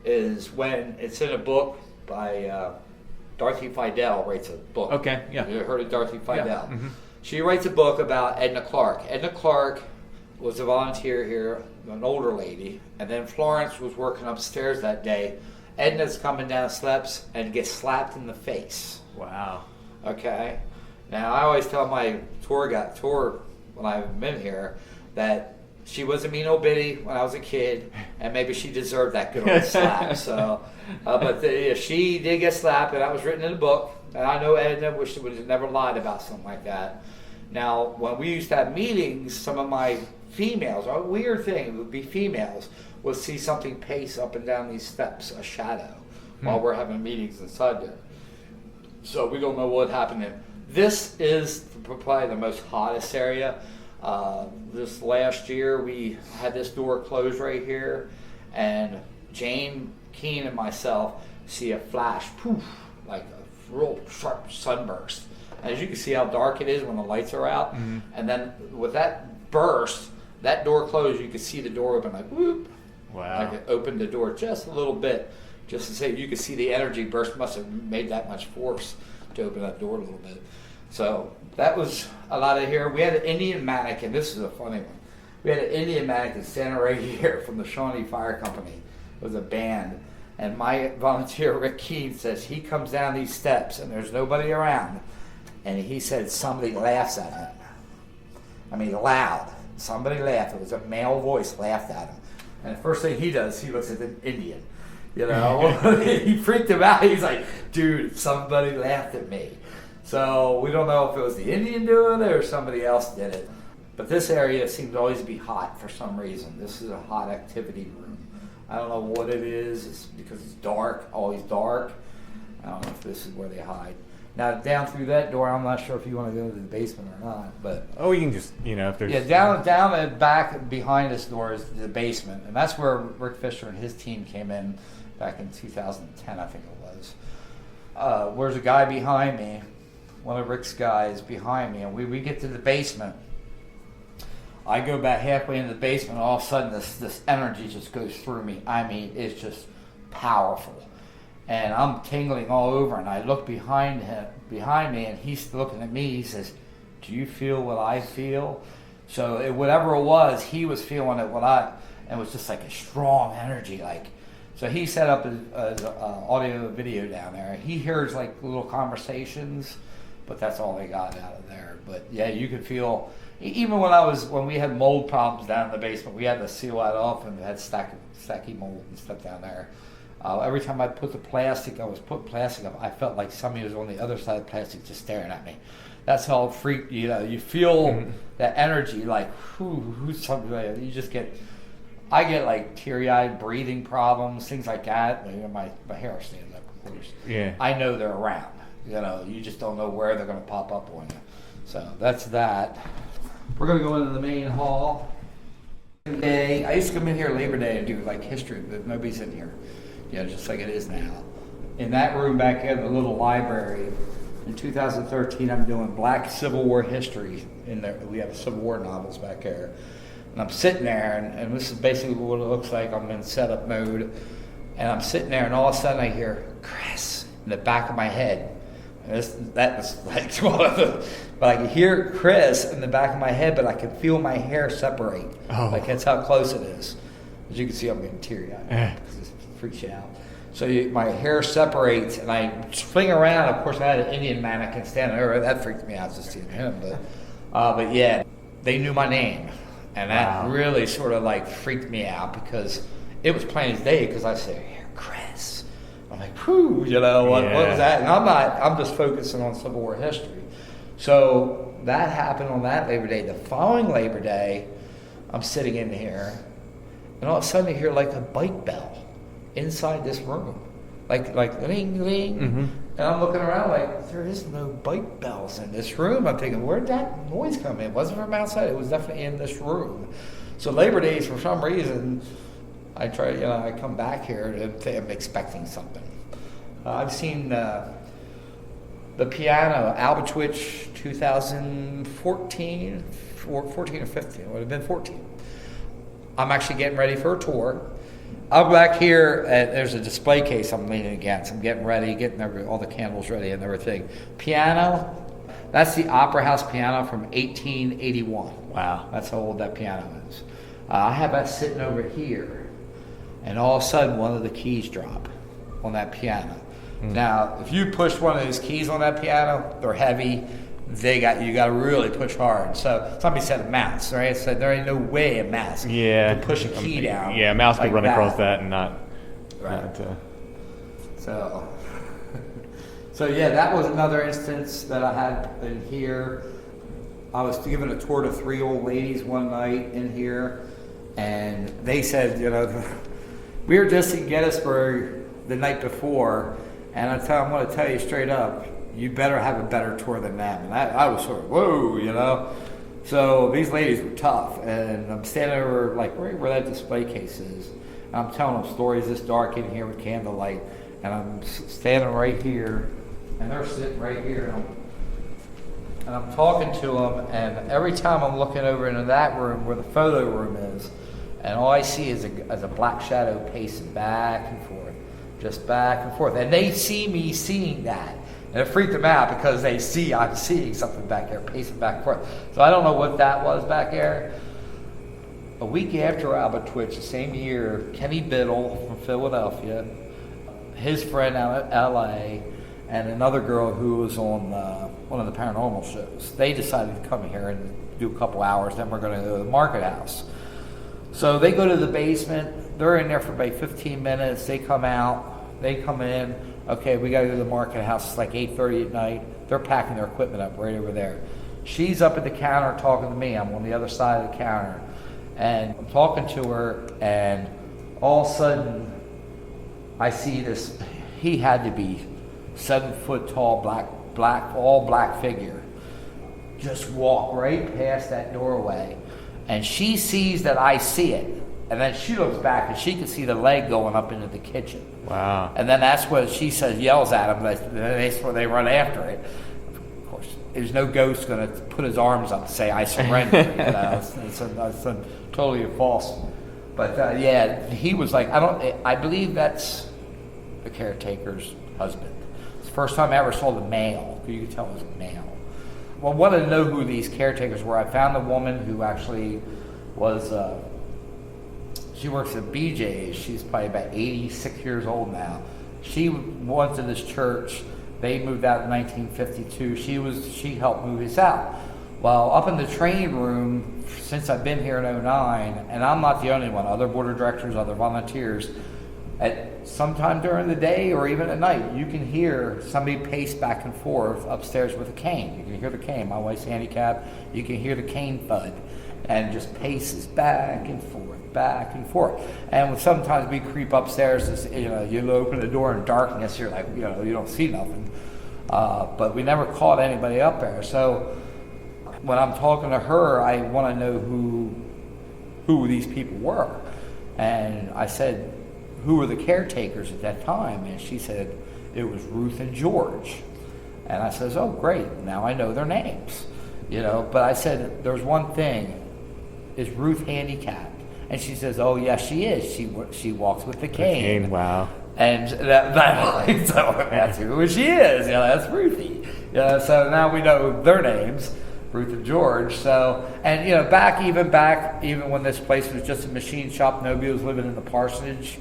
is when it's in a book by Dorothy Fidel writes a book. Okay, yeah. You heard of Dorothy Fidel? Yeah. Mm-hmm. She writes a book about Edna Clark. Edna Clark was a volunteer here, an older lady, and then Florence was working upstairs that day. Edna's coming down the steps and gets slapped in the face. Wow. Okay? Now, I always tell my tour when I've been here that she was a mean old biddy when I was a kid, and maybe she deserved that good old slap. So, but she did get slapped, and that was written in the book. And I know Edna wish she would have never lied about something like that. Now, when we used to have meetings, some of my females, a weird thing, it would be females, would see something pace up and down these steps, a shadow, while we're having meetings inside there. So we don't know what happened there. This is probably the most hottest area. This last year, we had this door closed right here, and Jane Keene and myself see a flash, poof, like a real sharp sunburst. And as you can see how dark it is when the lights are out, and then with that burst, that door closed, you could see the door open like whoop. Wow. Like it opened the door just a little bit, just to say you could see the energy burst must have made that much force to open that door a little bit. So that was a lot of here. We had an Indian mannequin. This is a funny one. We had an Indian mannequin standing right here from the Shawnee Fire Company. It was a band. And my volunteer, Rick Keene, says he comes down these steps and there's nobody around. And he said somebody laughs at him. I mean, loud. Somebody laughed. It was a male voice laughed at him. And the first thing he does, he looks at the Indian. You know, he freaked him out. He's like, dude, somebody laughed at me. So we don't know if it was the Indian doing it or somebody else did it. But this area seems always to be hot for some reason. This is a hot activity room. I don't know what it is. It's because it's dark, always dark. I don't know if this is where they hide. Now, down through that door, I'm not sure if you want to go to the basement or not. But Oh, you can just, if there's... yeah, down the back behind this door is the basement. And that's where Rick Fisher and his team came in back in 2010, I think it was. Where's a guy behind me, one of Rick's guys behind me, and we get to the basement. I go back halfway into the basement, and all of a sudden this energy just goes through me. I mean, it's just powerful. And I'm tingling all over, and I look behind me, and he's looking at me. He says, "Do you feel what I feel?" So whatever it was, he was feeling it. And it was just like a strong energy. So he set up his audio video down there. He hears like little conversations, but that's all they got out of there. But yeah, you could feel. Even when we had mold problems down in the basement, we had to seal that off, and we had stacky mold and stuff down there. Every time I put plastic up, I felt like somebody was on the other side of the plastic just staring at me. That's how freaked, you feel that energy, like, who's something, you just I get like teary-eyed breathing problems, things like that. My hair stands up, of course. Yeah. I know they're around. You just don't know where they're going to pop up on you. So that's that. We're going to go into the main hall. I used to come in here Labor Day and do like history, but nobody's in here. Just like it is now. In that room back here, the little library, in 2013, I'm doing Black Civil War history. In there, we have Civil War novels back there. And I'm sitting there, and this is basically what it looks like. I'm in setup mode, and I'm sitting there, and all of a sudden I hear Chris in the back of my head. And that was like one of the, but I can hear Chris in the back of my head, but I can feel my hair separate. Oh. Like that's how close it is. As you can see, I'm getting teary-eyed. Freaks you out. So my hair separates, and I swing around. Of course, I had an Indian mannequin standing there. That freaked me out just seeing him. But yeah, they knew my name, and that really sort of like freaked me out because it was plain as day. Because I said, "Here, Chris." I'm like, "Whew," what was that? And I'm just focusing on Civil War history. So that happened on that Labor Day. The following Labor Day, I'm sitting in here, and all of a sudden I hear like a bike bell inside this room, like ling ling, and I'm looking around like there is no bike bells in this room. I'm thinking, where'd that noise come in? It wasn't from outside. It was definitely in this room. So Labor Days, for some reason, I come back here and I'm expecting something. I've seen the piano, Albatwitch 2014, 14 or 15. It would have been 14. I'm actually getting ready for a tour. I'm back here, and there's a display case I'm leaning against. I'm getting ready, getting all the candles ready and everything. Piano, That's the Opera House piano from 1881. Wow. That's how old that piano is. I have that sitting over here, and all of a sudden one of the keys drop on that piano. Now, if you push one of those keys on that piano, they're heavy. You got to really push hard. So somebody said a mouse, right? So there ain't no way a mouse can push a key down. Yeah, a mouse like could run that. across that and not. Right. So yeah, that was another instance that I had in here. I was given a tour to 3 old ladies one night in here, and they said, we were just in Gettysburg the night before, and I'm going to tell you straight up, you better have a better tour than them. And I was sort of, whoa, So these ladies were tough, and I'm standing over like right where that display case is. And I'm telling them stories this dark in here with candlelight, and I'm standing right here, and they're sitting right here, and I'm talking to them, and every time I'm looking over into that room where the photo room is, and all I see is a black shadow pacing back and forth, just back and forth. And they see me seeing that. And it freaked them out because they see I'm seeing something back there, pacing back and forth. So I don't know what that was back there. A week after Alba Twitch, the same year, Kenny Biddle from Philadelphia, his friend out at LA, and another girl who was on one of the paranormal shows, they decided to come here and do a couple hours, then we're going to go to the Market House. So they go to the basement, they're in there for about 15 minutes, they come out, they come in, okay, we got to go to the Market House, it's like 8:30 at night, they're packing their equipment up right over there. She's up at the counter talking to me, I'm on the other side of the counter, and I'm talking to her, and all of a sudden, I see this, he had to be 7 foot tall, all black figure, just walk right past that doorway, and she sees that I see it, and then she looks back and she can see the leg going up into the kitchen. Wow. And then that's what she says, yells at him, that's where they run after it. Of course, there's no ghost going to put his arms up and say, I surrender. It's totally false. But yeah, he was like, I believe that's the caretaker's husband. It's the first time I ever saw the male. You could tell it was a male. Well, I wanted to know who these caretakers were. I found a woman who actually was, she works at BJ's. She's probably about 86 years old now. She went to this church. They moved out in 1952. She helped move us out. Well, up in the training room, since I've been here in 2009, and I'm not the only one, other board of directors, other volunteers, at sometime during the day or even at night, you can hear somebody pace back and forth upstairs with a cane. You can hear the cane. My wife's handicapped. You can hear the cane thud, and just paces back and forth, back and forth. And sometimes we creep upstairs. You open the door in darkness. You're like, you don't see nothing. But we never caught anybody up there. So when I'm talking to her, I want to know who these people were, and I said, who were the caretakers at that time? And she said, it was Ruth and George. And I says, oh, great, now I know their names. But I said, there's one thing, is Ruth handicapped? And she says, oh, yes, she is. She walks with the cane. Wow. And so that's who she is. That's Ruthie. So now we know their names, Ruth and George. So, and back even when this place was just a machine shop, nobody was living in the parsonage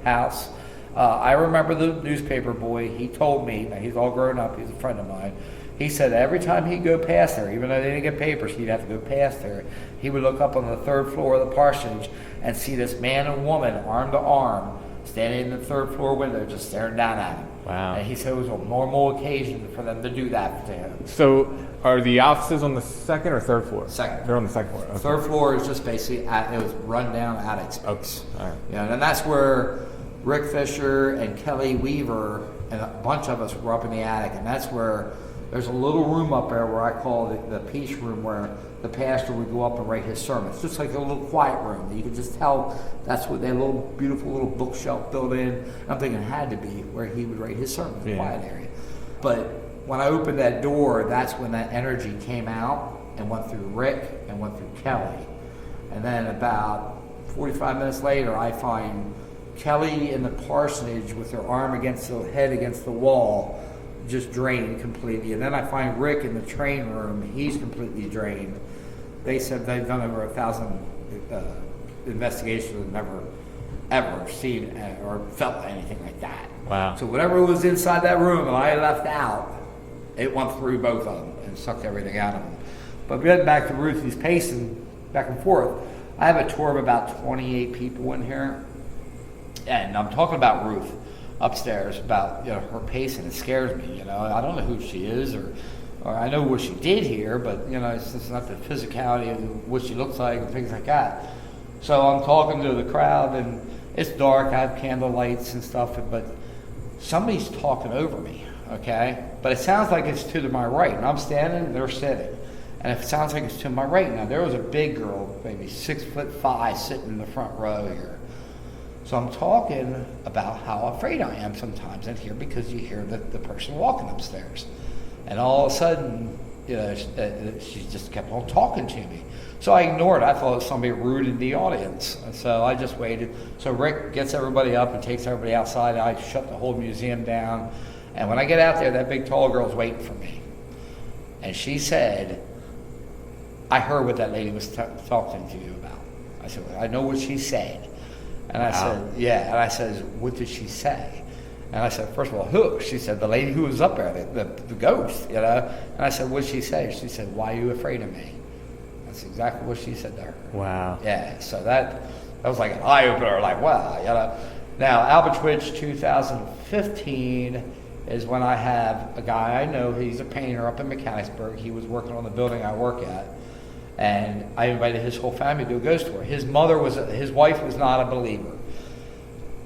house. I remember the newspaper boy. He told me, now he's all grown up. He's a friend of mine. He said every time he'd go past there, even though they didn't get papers, he'd have to go past there. He would look up on the 3rd floor of the parsonage and see this man and woman, arm to arm, standing in the 3rd floor window, just staring down at him. Wow. And he said it was a normal occasion for them to do that to him. So, are the offices on the 2nd or 3rd floor? 2nd. They're on the 2nd floor. Okay. 3rd floor is just basically it was run down attic space. Okay. All right. And that's where Rick Fisher and Kelly Weaver and a bunch of us were up in the attic, and that's where there's a little room up there where I call it the peace room, where the pastor would go up and write his sermons. Just like a little quiet room. You could just tell that's what that little beautiful little bookshelf built in. I'm thinking it had to be where he would write his sermons, the quiet area. But when I opened that door, that's when that energy came out and went through Rick and went through Kelly. And then about 45 minutes later, I find Kelly in the parsonage with her arm against the head against the wall, just drained completely. And then I find Rick in the train room. He's completely drained. They said they've done over 1,000 investigations and never ever seen or felt anything like that. Wow. So whatever was inside that room and I left out, it went through both of them and sucked everything out of them. But getting back to Ruthie's pacing back and forth, I have a tour of about 28 people in here. And I'm talking about Ruth upstairs, about her pacing. It scares me. I don't know who she is, or I know what she did here, but it's just not the physicality of what she looks like and things like that. So I'm talking to the crowd, and it's dark. I have candle lights and stuff, but somebody's talking over me. Okay, but it sounds like it's to my right, and I'm standing, they're sitting, and it sounds like it's to my right. Now there was a big girl, maybe 6'5", sitting in the front row here. So I'm talking about how afraid I am sometimes in here because you hear the person walking upstairs. And all of a sudden, she just kept on talking to me. So I ignored it. I thought it was somebody rude in the audience. And so I just waited. So Rick gets everybody up and takes everybody outside. I shut the whole museum down. And when I get out there, that big tall girl's waiting for me. And she said, I heard what that lady was talking to you about. I said, well, I know what she said. And I said, yeah. And I said, what did she say? And I said, first of all, who? She said, the lady who was up there, the ghost, And I said, what did she say? She said, why are you afraid of me? That's exactly what she said to her. Wow. Yeah, so that was like an eye-opener, like, wow, Now, Albatwitch 2015 is when I have a guy I know, he's a painter up in Mechanicsburg. He was working on the building I work at. And I invited his whole family to a ghost tour. His wife was not a believer.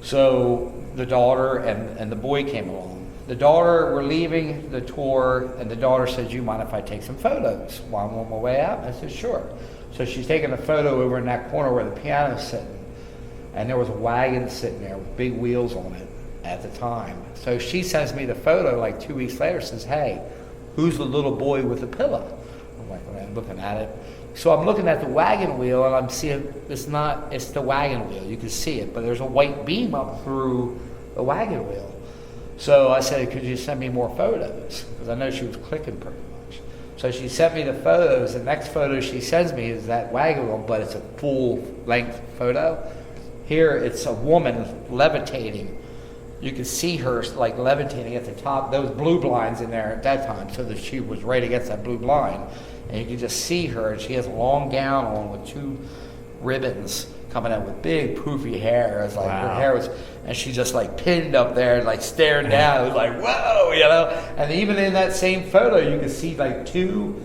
So the daughter and the boy came along. The daughter, we're leaving the tour, and the daughter says, you mind if I take some photos while I'm on my way out? I said, sure. So she's taking a photo over in that corner where the piano's sitting. And there was a wagon sitting there with big wheels on it at the time. So she sends me the photo like 2 weeks later, says, hey, who's the little boy with the pillow? I'm like, well, I'm looking at it. So I'm looking at the wagon wheel, and I'm seeing it's the wagon wheel. You can see it, but there's a white beam up through the wagon wheel. So I said, could you send me more photos? Because I know she was clicking pretty much. So she sent me the photos. The next photo she sends me is that wagon wheel, but it's a full-length photo. Here, it's a woman levitating. You can see her like levitating at the top. There was blue blinds in there at that time, so that she was right against that blue blind. And you can just see her, and she has a long gown on with 2 ribbons coming out with big poofy hair. It's like her hair was, and she just like pinned up there and like staring down. It was like, whoa, And even in that same photo, you can see like 2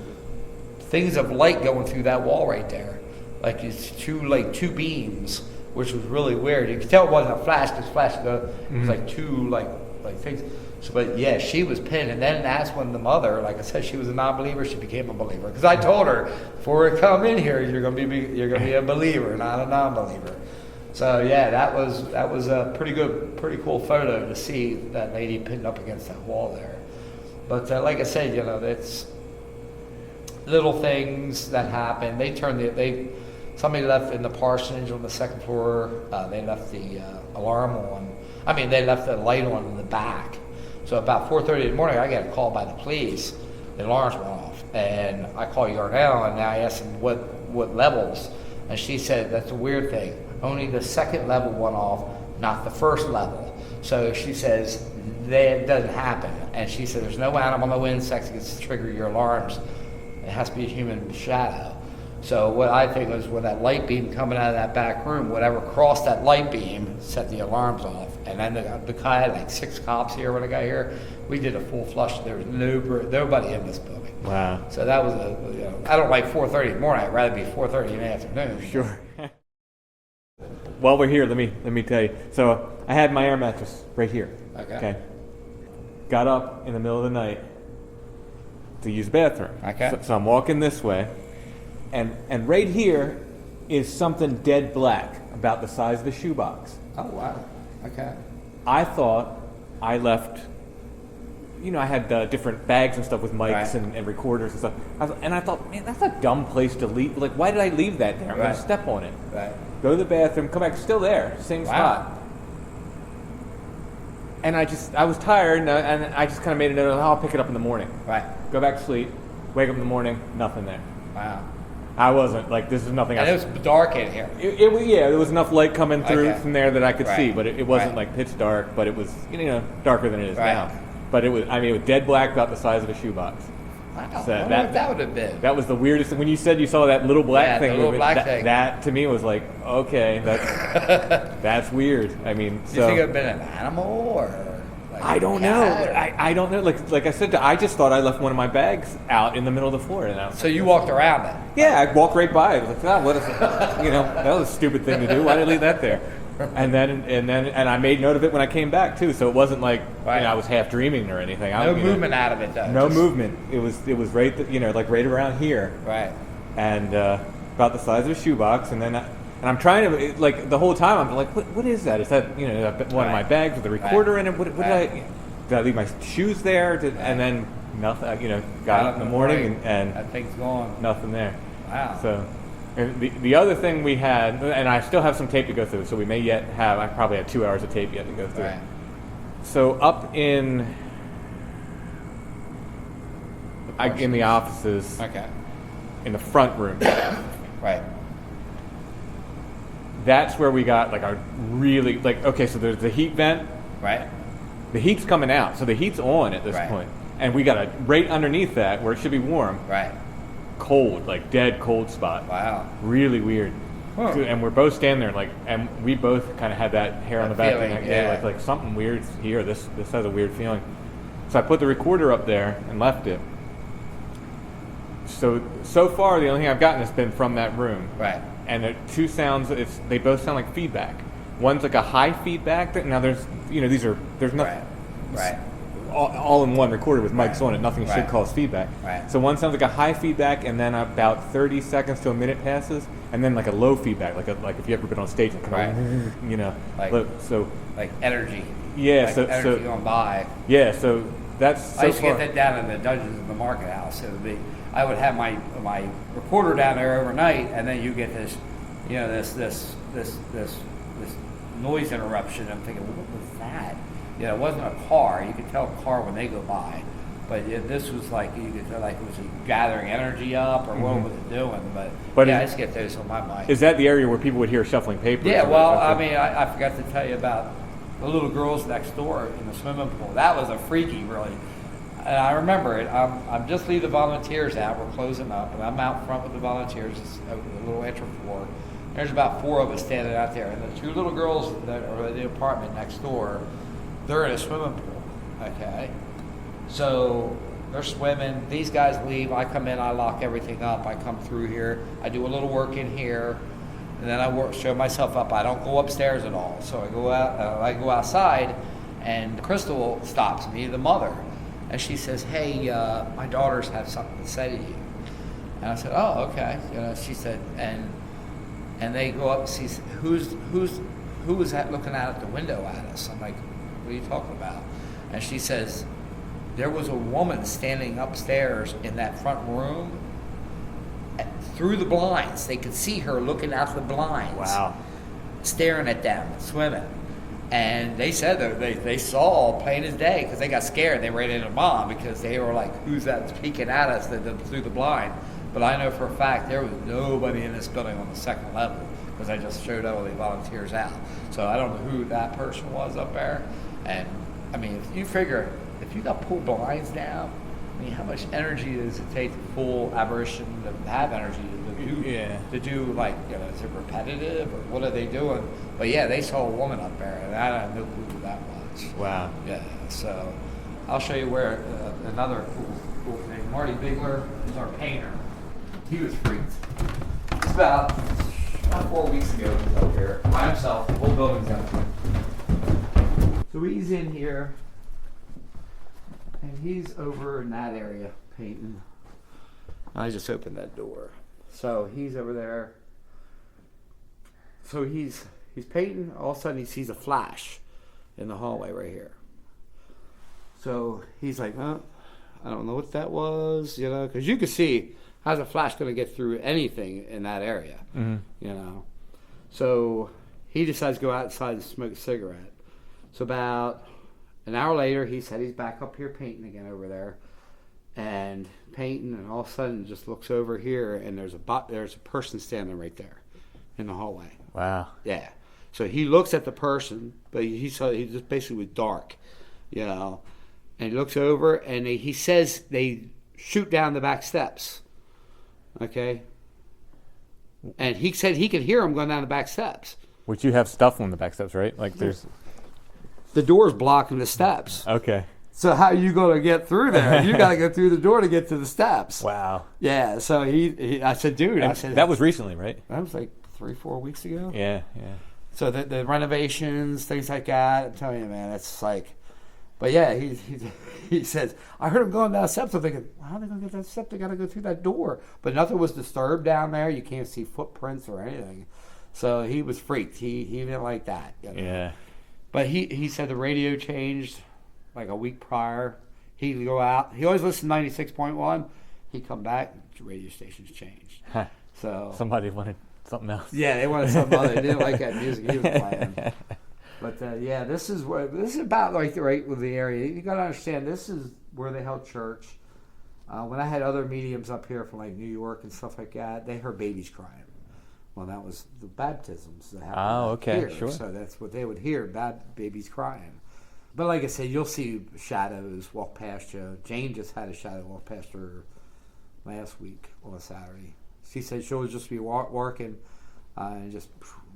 things of light going through that wall right there. Like it's 2 beams, which was really weird. You could tell it wasn't a flash, because it was like 2 like things. So, but yeah, she was pinned, and then that's when the mother, like I said, she was a non-believer. She became a believer because I told her, before you come in here, you're gonna be a believer, not a non-believer. So yeah, that was a pretty cool photo to see that lady pinned up against that wall there. But like I said, it's little things that happen. Somebody left in the parsonage on the 2nd floor. They left the alarm on. They left the light on in the back. So about 4:30 in the morning, I get a call by the police. The alarms went off, and I call Yarnell, and I asked them what levels, and she said that's a weird thing. Only the 2nd level went off, not the 1st level. So she says that doesn't happen, and she said there's no animal, no insects that gets to trigger your alarms. It has to be a human shadow. So what I think was when that light beam coming out of that back room, whatever crossed that light beam set the alarms off. And then the guy had like 6 cops here when I got here. We did a full flush. There was nobody in this building. Wow. So that was I don't like 4:30 in the morning. I'd rather be 4:30 in the afternoon. Sure. While we're here, let me tell you. So I had my air mattress right here. Okay. Got up in the middle of the night to use the bathroom. Okay. So I'm walking this way. And right here is something dead black, about the size of the shoebox. Oh, wow. Okay. I thought I left, I had different bags and stuff with mics and recorders and stuff. I thought, man, that's a dumb place to leave. Like, why did I leave that there? I'm going to step on it. Right. Go to the bathroom, come back, still there, same spot. And I was tired, and I just kind of made a note of, I'll pick it up in the morning. Right. Go back to sleep, wake up in the morning, nothing there. Wow. I wasn't, like, this is nothing. And it was dark in here. There was enough light coming through from there that I could Right. see, but it wasn't, like, pitch dark, but it was, darker than it is Right. now. But it was dead black, about the size of a shoebox. Wow. So I wonder what that would have been. That was the weirdest thing. When you said you saw that little black thing, the little black thing. That to me was like, okay, that's weird. I mean, Do you think it would have been an animal or? Like I don't know. I don't know. Like I said, I just thought I left one of my bags out in the middle of the floor. And So you walked around it? Yeah, I walked right by it. I was like, what is it? That was a stupid thing to do. Why did I leave that there? And I made note of it when I came back too. So it wasn't like I was half dreaming or anything. No movement out of it though. No movement. It was right like right around here. Right. And about the size of a shoebox. And I'm trying to the whole time I'm like, what is that? Is that one of my bags with a recorder in it? What did I leave my shoes there? And then nothing. Got up in the morning and that thing's gone. Nothing there. Wow. So. And the other thing we had, and I still have some tape to go through, so we may yet have, I probably have 2 hours of tape yet to go through. Right. So up in the offices, in the front room, right. That's where we got like a really, so there's the heat vent. Right. The heat's coming out, so the heat's on at this point. And we got a right underneath that where it should be warm. Right. Cold, like dead cold spot. Wow. Really weird. Huh. And we're both standing there, and we both kind of had that hair on the back of feeling, our neck, like something weird here. This has a weird feeling. So I put the recorder up there and left it. So far, the only thing I've gotten has been from that room. Right. And the two sounds, they both sound like feedback. One's like a high feedback. Now there's nothing. Right. All in one recorder with mics on it. Nothing should cause feedback. Right. So one sounds like a high feedback, and then about 30 seconds to a minute passes, and then like a low feedback, like if you ever been on stage, like like energy. Yeah. Like energy going by. Yeah. So that's. I used to get that down in the dungeons in the market house. It would be. I would have my recorder down there overnight, and then you get this, this noise interruption. I'm thinking, what was that? It wasn't a car. You could tell a car when they go by, but this was like you could tell like it was gathering energy up or what was it doing? But I just get those on my mind. Is that the area where people would hear shuffling papers? Yeah. Well, I mean, I forgot to tell you about the little girls next door in the swimming pool. That was a freaky, really. And I remember it. I'm just leaving the volunteers out. We're closing up, and I'm out front with the volunteers. It's a little entry floor. There's about 4 of us standing out there, and the 2 little girls that are in the apartment next door, they're in a swimming pool. Okay, so they're swimming. These guys leave. I come in. I lock everything up. I come through here. I do a little work in here, and then I show myself up. I don't go upstairs at all. So I go out. I go outside, and Crystal stops me, the mother. And she says, "Hey, my daughters have something to say to you." And I said, "Oh, okay." She said, and they go up and see who was that looking out at the window at us. I'm like, "What are you talking about?" And she says, "There was a woman standing upstairs in that front room through the blinds. They could see her looking out the blinds, wow, staring at them swimming." And they said that they saw plain as day because they got scared. They ran into Mom because they were like, "Who's that peeking at us through the blind?" But I know for a fact there was nobody in this building on the second level because I just showed all the volunteers out. So I don't know who that person was up there. And I mean, if you figure if you got pulled blinds down, I mean, how much energy does it take to pull apparition to have energy to do like, is it repetitive or what are they doing? But yeah, they saw a woman up there, and I had no clue who that was. Wow. Yeah, so I'll show you where another cool thing. Marty Bigler is our painter. He was freaked. It's about 4 weeks ago he was up here by himself. The whole building's empty. So he's in here, and he's over in that area painting. I just opened that door. So he's over there. So he's painting. All of a sudden he sees a flash in the hallway right here. So he's like, "Oh, I don't know what that was," because you could see how's a flash going to get through anything in that area, So he decides to go outside and smoke a cigarette. So about An hour later, he said he's back up here painting again over there, and painting, and all of a sudden just looks over here, and there's a person standing right there in the hallway. Wow. Yeah. So he looks at the person, but he just basically was dark, you know. And he looks over, and he says they shoot down the back steps. Okay. And he said he could hear them going down the back steps. Which you have stuff on the back steps, right? Like there's... The door's blocking the steps. Okay. So how are you going to get through there? You got to go through the door to get to the steps. Wow. Yeah. So I said, dude, that was recently, right? That was like 3-4 weeks ago. Yeah. So the renovations, things like that, I'm telling you, man, it's like, but yeah, he says, I heard him going down the steps. I'm thinking, how are they going to get that step? They got to go through that door. But nothing was disturbed down there. You can't see footprints or anything. So he was freaked. He didn't like that. You know? Yeah. But he said the radio changed like a week prior. He'd go out. He always listened to 96.1. He'd come back, the radio station's changed. Huh. So somebody wanted something else. Yeah, they wanted something other. They didn't like that music he was playing. But yeah, this is about like right with the area. You got to understand, this is where they held church. When I had other mediums up here from like New York and stuff like that, they heard babies crying. Well, that was the baptisms that happened here. Sure. So that's what they would hear, babies crying. But like I said, you'll see shadows walk past you. Jane just had a shadow walk past her last week on a Saturday. She said she'll just be working and just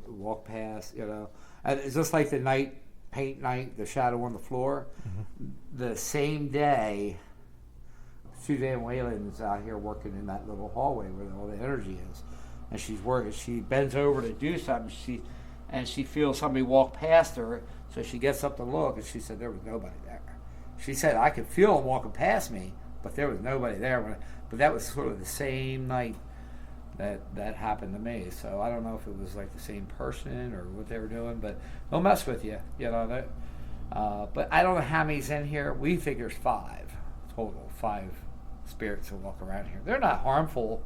walk past, you know. And it's just like the paint night, the shadow on the floor. Mm-hmm. The same day, Suzanne Whalen's out here working in that little hallway where all the energy is. And she's working. She bends over to do something. She feels somebody walk past her. So she gets up to look, and she said there was nobody there. She said I could feel them walking past me, but there was nobody there. But that was sort of the same night that happened to me. So I don't know if it was like the same person or what they were doing, but they'll mess with you, you know. But I don't know how many's in here. We figure 5 total, 5 spirits who walk around here. They're not harmful.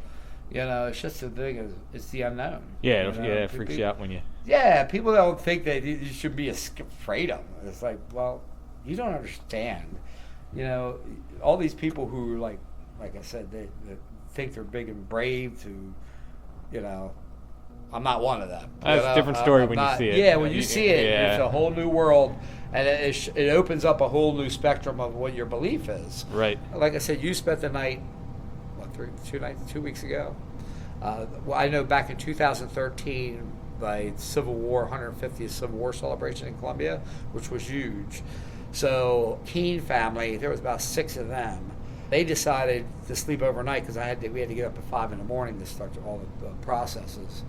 You know, it's just the thing is, it's the unknown. Yeah, it freaks you out when you... Yeah, people don't think that you should be afraid of them. It's like, well, you don't understand. You know, all these people who, like I said, they think they're big and brave to, you know, I'm not one of them. That's a different story when you see it. Yeah, when you see it, it's a whole new world, and it opens up a whole new spectrum of what your belief is. Right. Like I said, you spent the night... 2 weeks ago. Well, I know back in 2013, the Civil War, 150th Civil War celebration in Columbia, which was huge. So Keene family, there was about 6 of them. They decided to sleep overnight because we had to get up at 5 in the morning to start all the processes.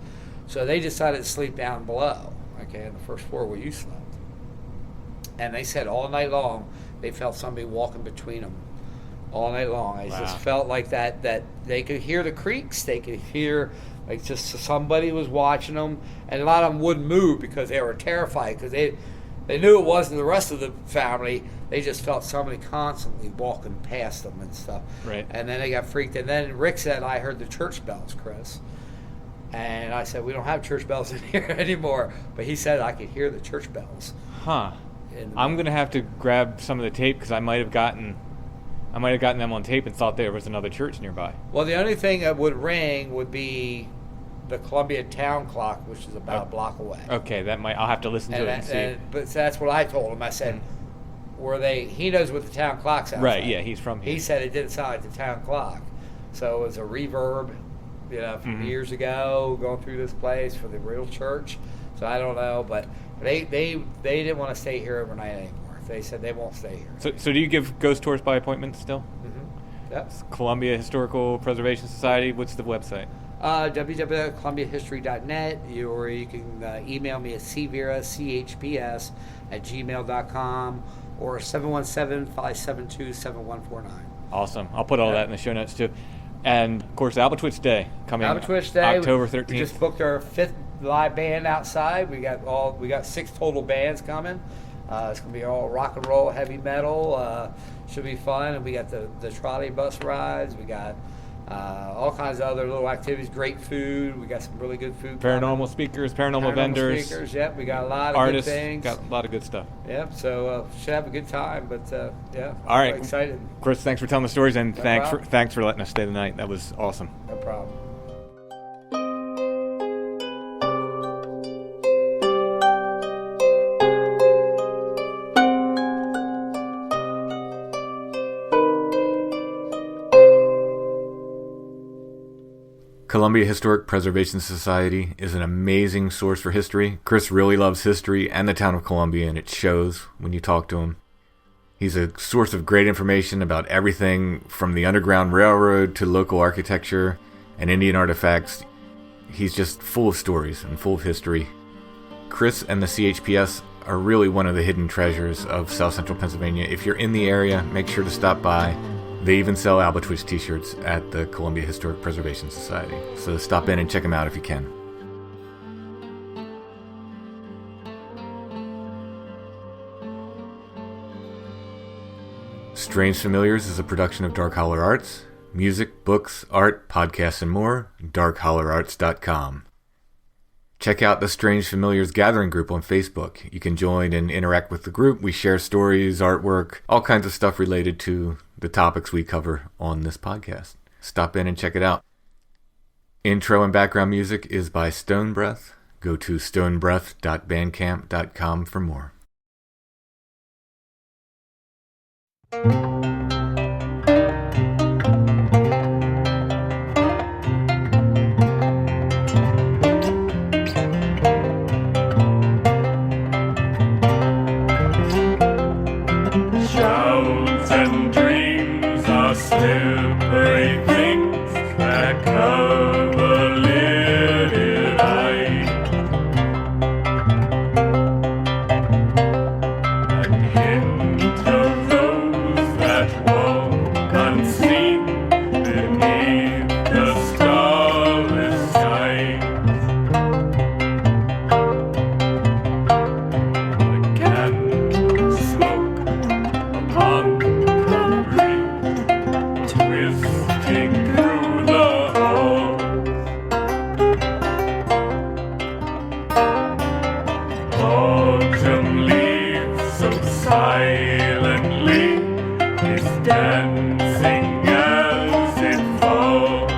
So they decided to sleep down below, okay, on the first floor where you slept. And they said all night long they felt somebody walking between them. All night long. I just felt like that they could hear the creaks. They could hear, like, just somebody was watching them. And a lot of them wouldn't move because they were terrified because they knew it wasn't the rest of the family. They just felt somebody constantly walking past them and stuff. Right. And then they got freaked. And then Rick said, I heard the church bells, Chris. And I said, we don't have church bells in here anymore. But he said I could hear the church bells. Huh. I'm going to have to grab some of the tape because I might have gotten them on tape and thought there was another church nearby. Well, the only thing that would ring would be the Columbia town clock, which is about a block away. Okay, I'll have to listen to it and see. But that's what I told him. I said, he knows what the town clock sounds like. Right, yeah, he's from here. He said it didn't sound like the town clock. So it was a reverb, you know, from years ago, going through this place for the real church. So I don't know, but they didn't want to stay here overnight anymore. They said they won't stay here. So do you give ghost tours by appointment still? Mm-hmm. Yep. Columbia Historical Preservation Society. What's the website? www.columbiahistory.net, or you can email me at cverachps @gmail.com or 717-572-7149. Awesome. I'll put all that in the show notes too. And of course, Albatwitch Day coming. Albatwitch Day, October 13th. We just booked our 5th live band outside. We got 6 total bands coming. It's going to be all rock and roll, heavy metal. Should be fun. And we got the trolley bus rides. We got all kinds of other little activities, great food. We got some really good food. Paranormal speakers, paranormal vendors. Speakers, yep. We got a lot of artists, good things. got a lot of good stuff. Yep, so should have a good time, but yeah. All right. Excited. Chris, thanks for telling the stories, and No thanks for letting us stay the night. That was awesome. No problem. Columbia Historic Preservation Society is an amazing source for history. Chris really loves history and the town of Columbia, and it shows when you talk to him. He's a source of great information about everything from the Underground Railroad to local architecture and Indian artifacts. He's just full of stories and full of history. Chris and the CHPS are really one of the hidden treasures of South Central Pennsylvania. If you're in the area, make sure to stop by. They even sell Albatwitch t-shirts at the Columbia Historic Preservation Society. So stop in and check them out if you can. Strange Familiars is a production of Dark Holler Arts. Music, books, art, podcasts, and more, darkhollerarts.com. Check out the Strange Familiars Gathering group on Facebook. You can join and interact with the group. We share stories, artwork, all kinds of stuff related to the topics we cover on this podcast. Stop in and check it out. Intro and background music is by Stone Breath. Go to stonebreath.bandcamp.com for more. Shouts and dreams are slippery things that cover lidded eye, and hint of those that walk unseen beneath the starless skies. The candle smoke upon the breeze, twisting through the halls. Autumn leaves so silently is dancing as it falls.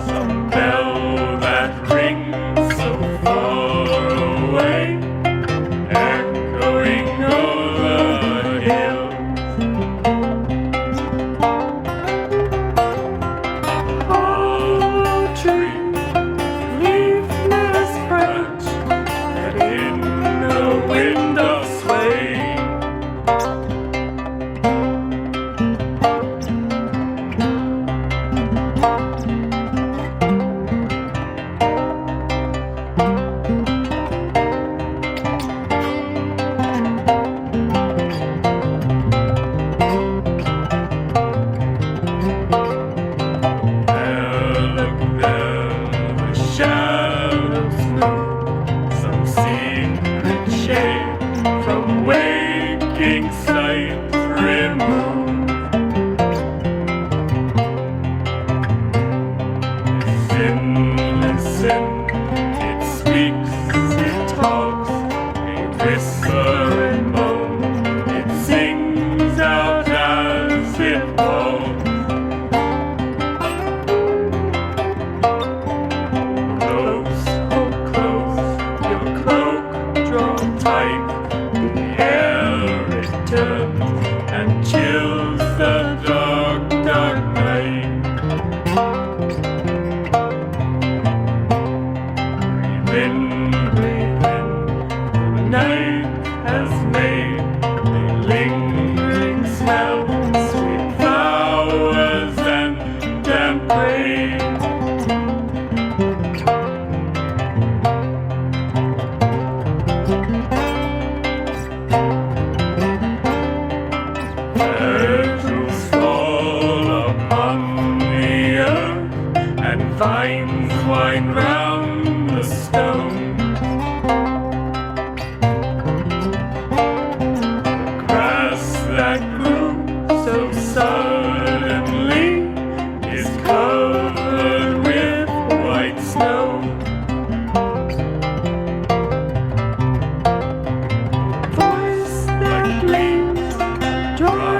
Some bell that rings so far away, echoing over the hills. Hollow tree, leafless branch, that in the window sway. Look there, the shadows move, some secret shade from waking sight remove. Listen, it speaks, it talks, it whispers and moans, it sings out as it walks. Close, oh close, your cloak drawn tight, the air it turns and chills the dark, dark night. Breathe in, for the night has made a lingering smell, sweet flowers and damp rain. Petals fall upon the earth, and vines wind round the stone. The grass that grew so Drop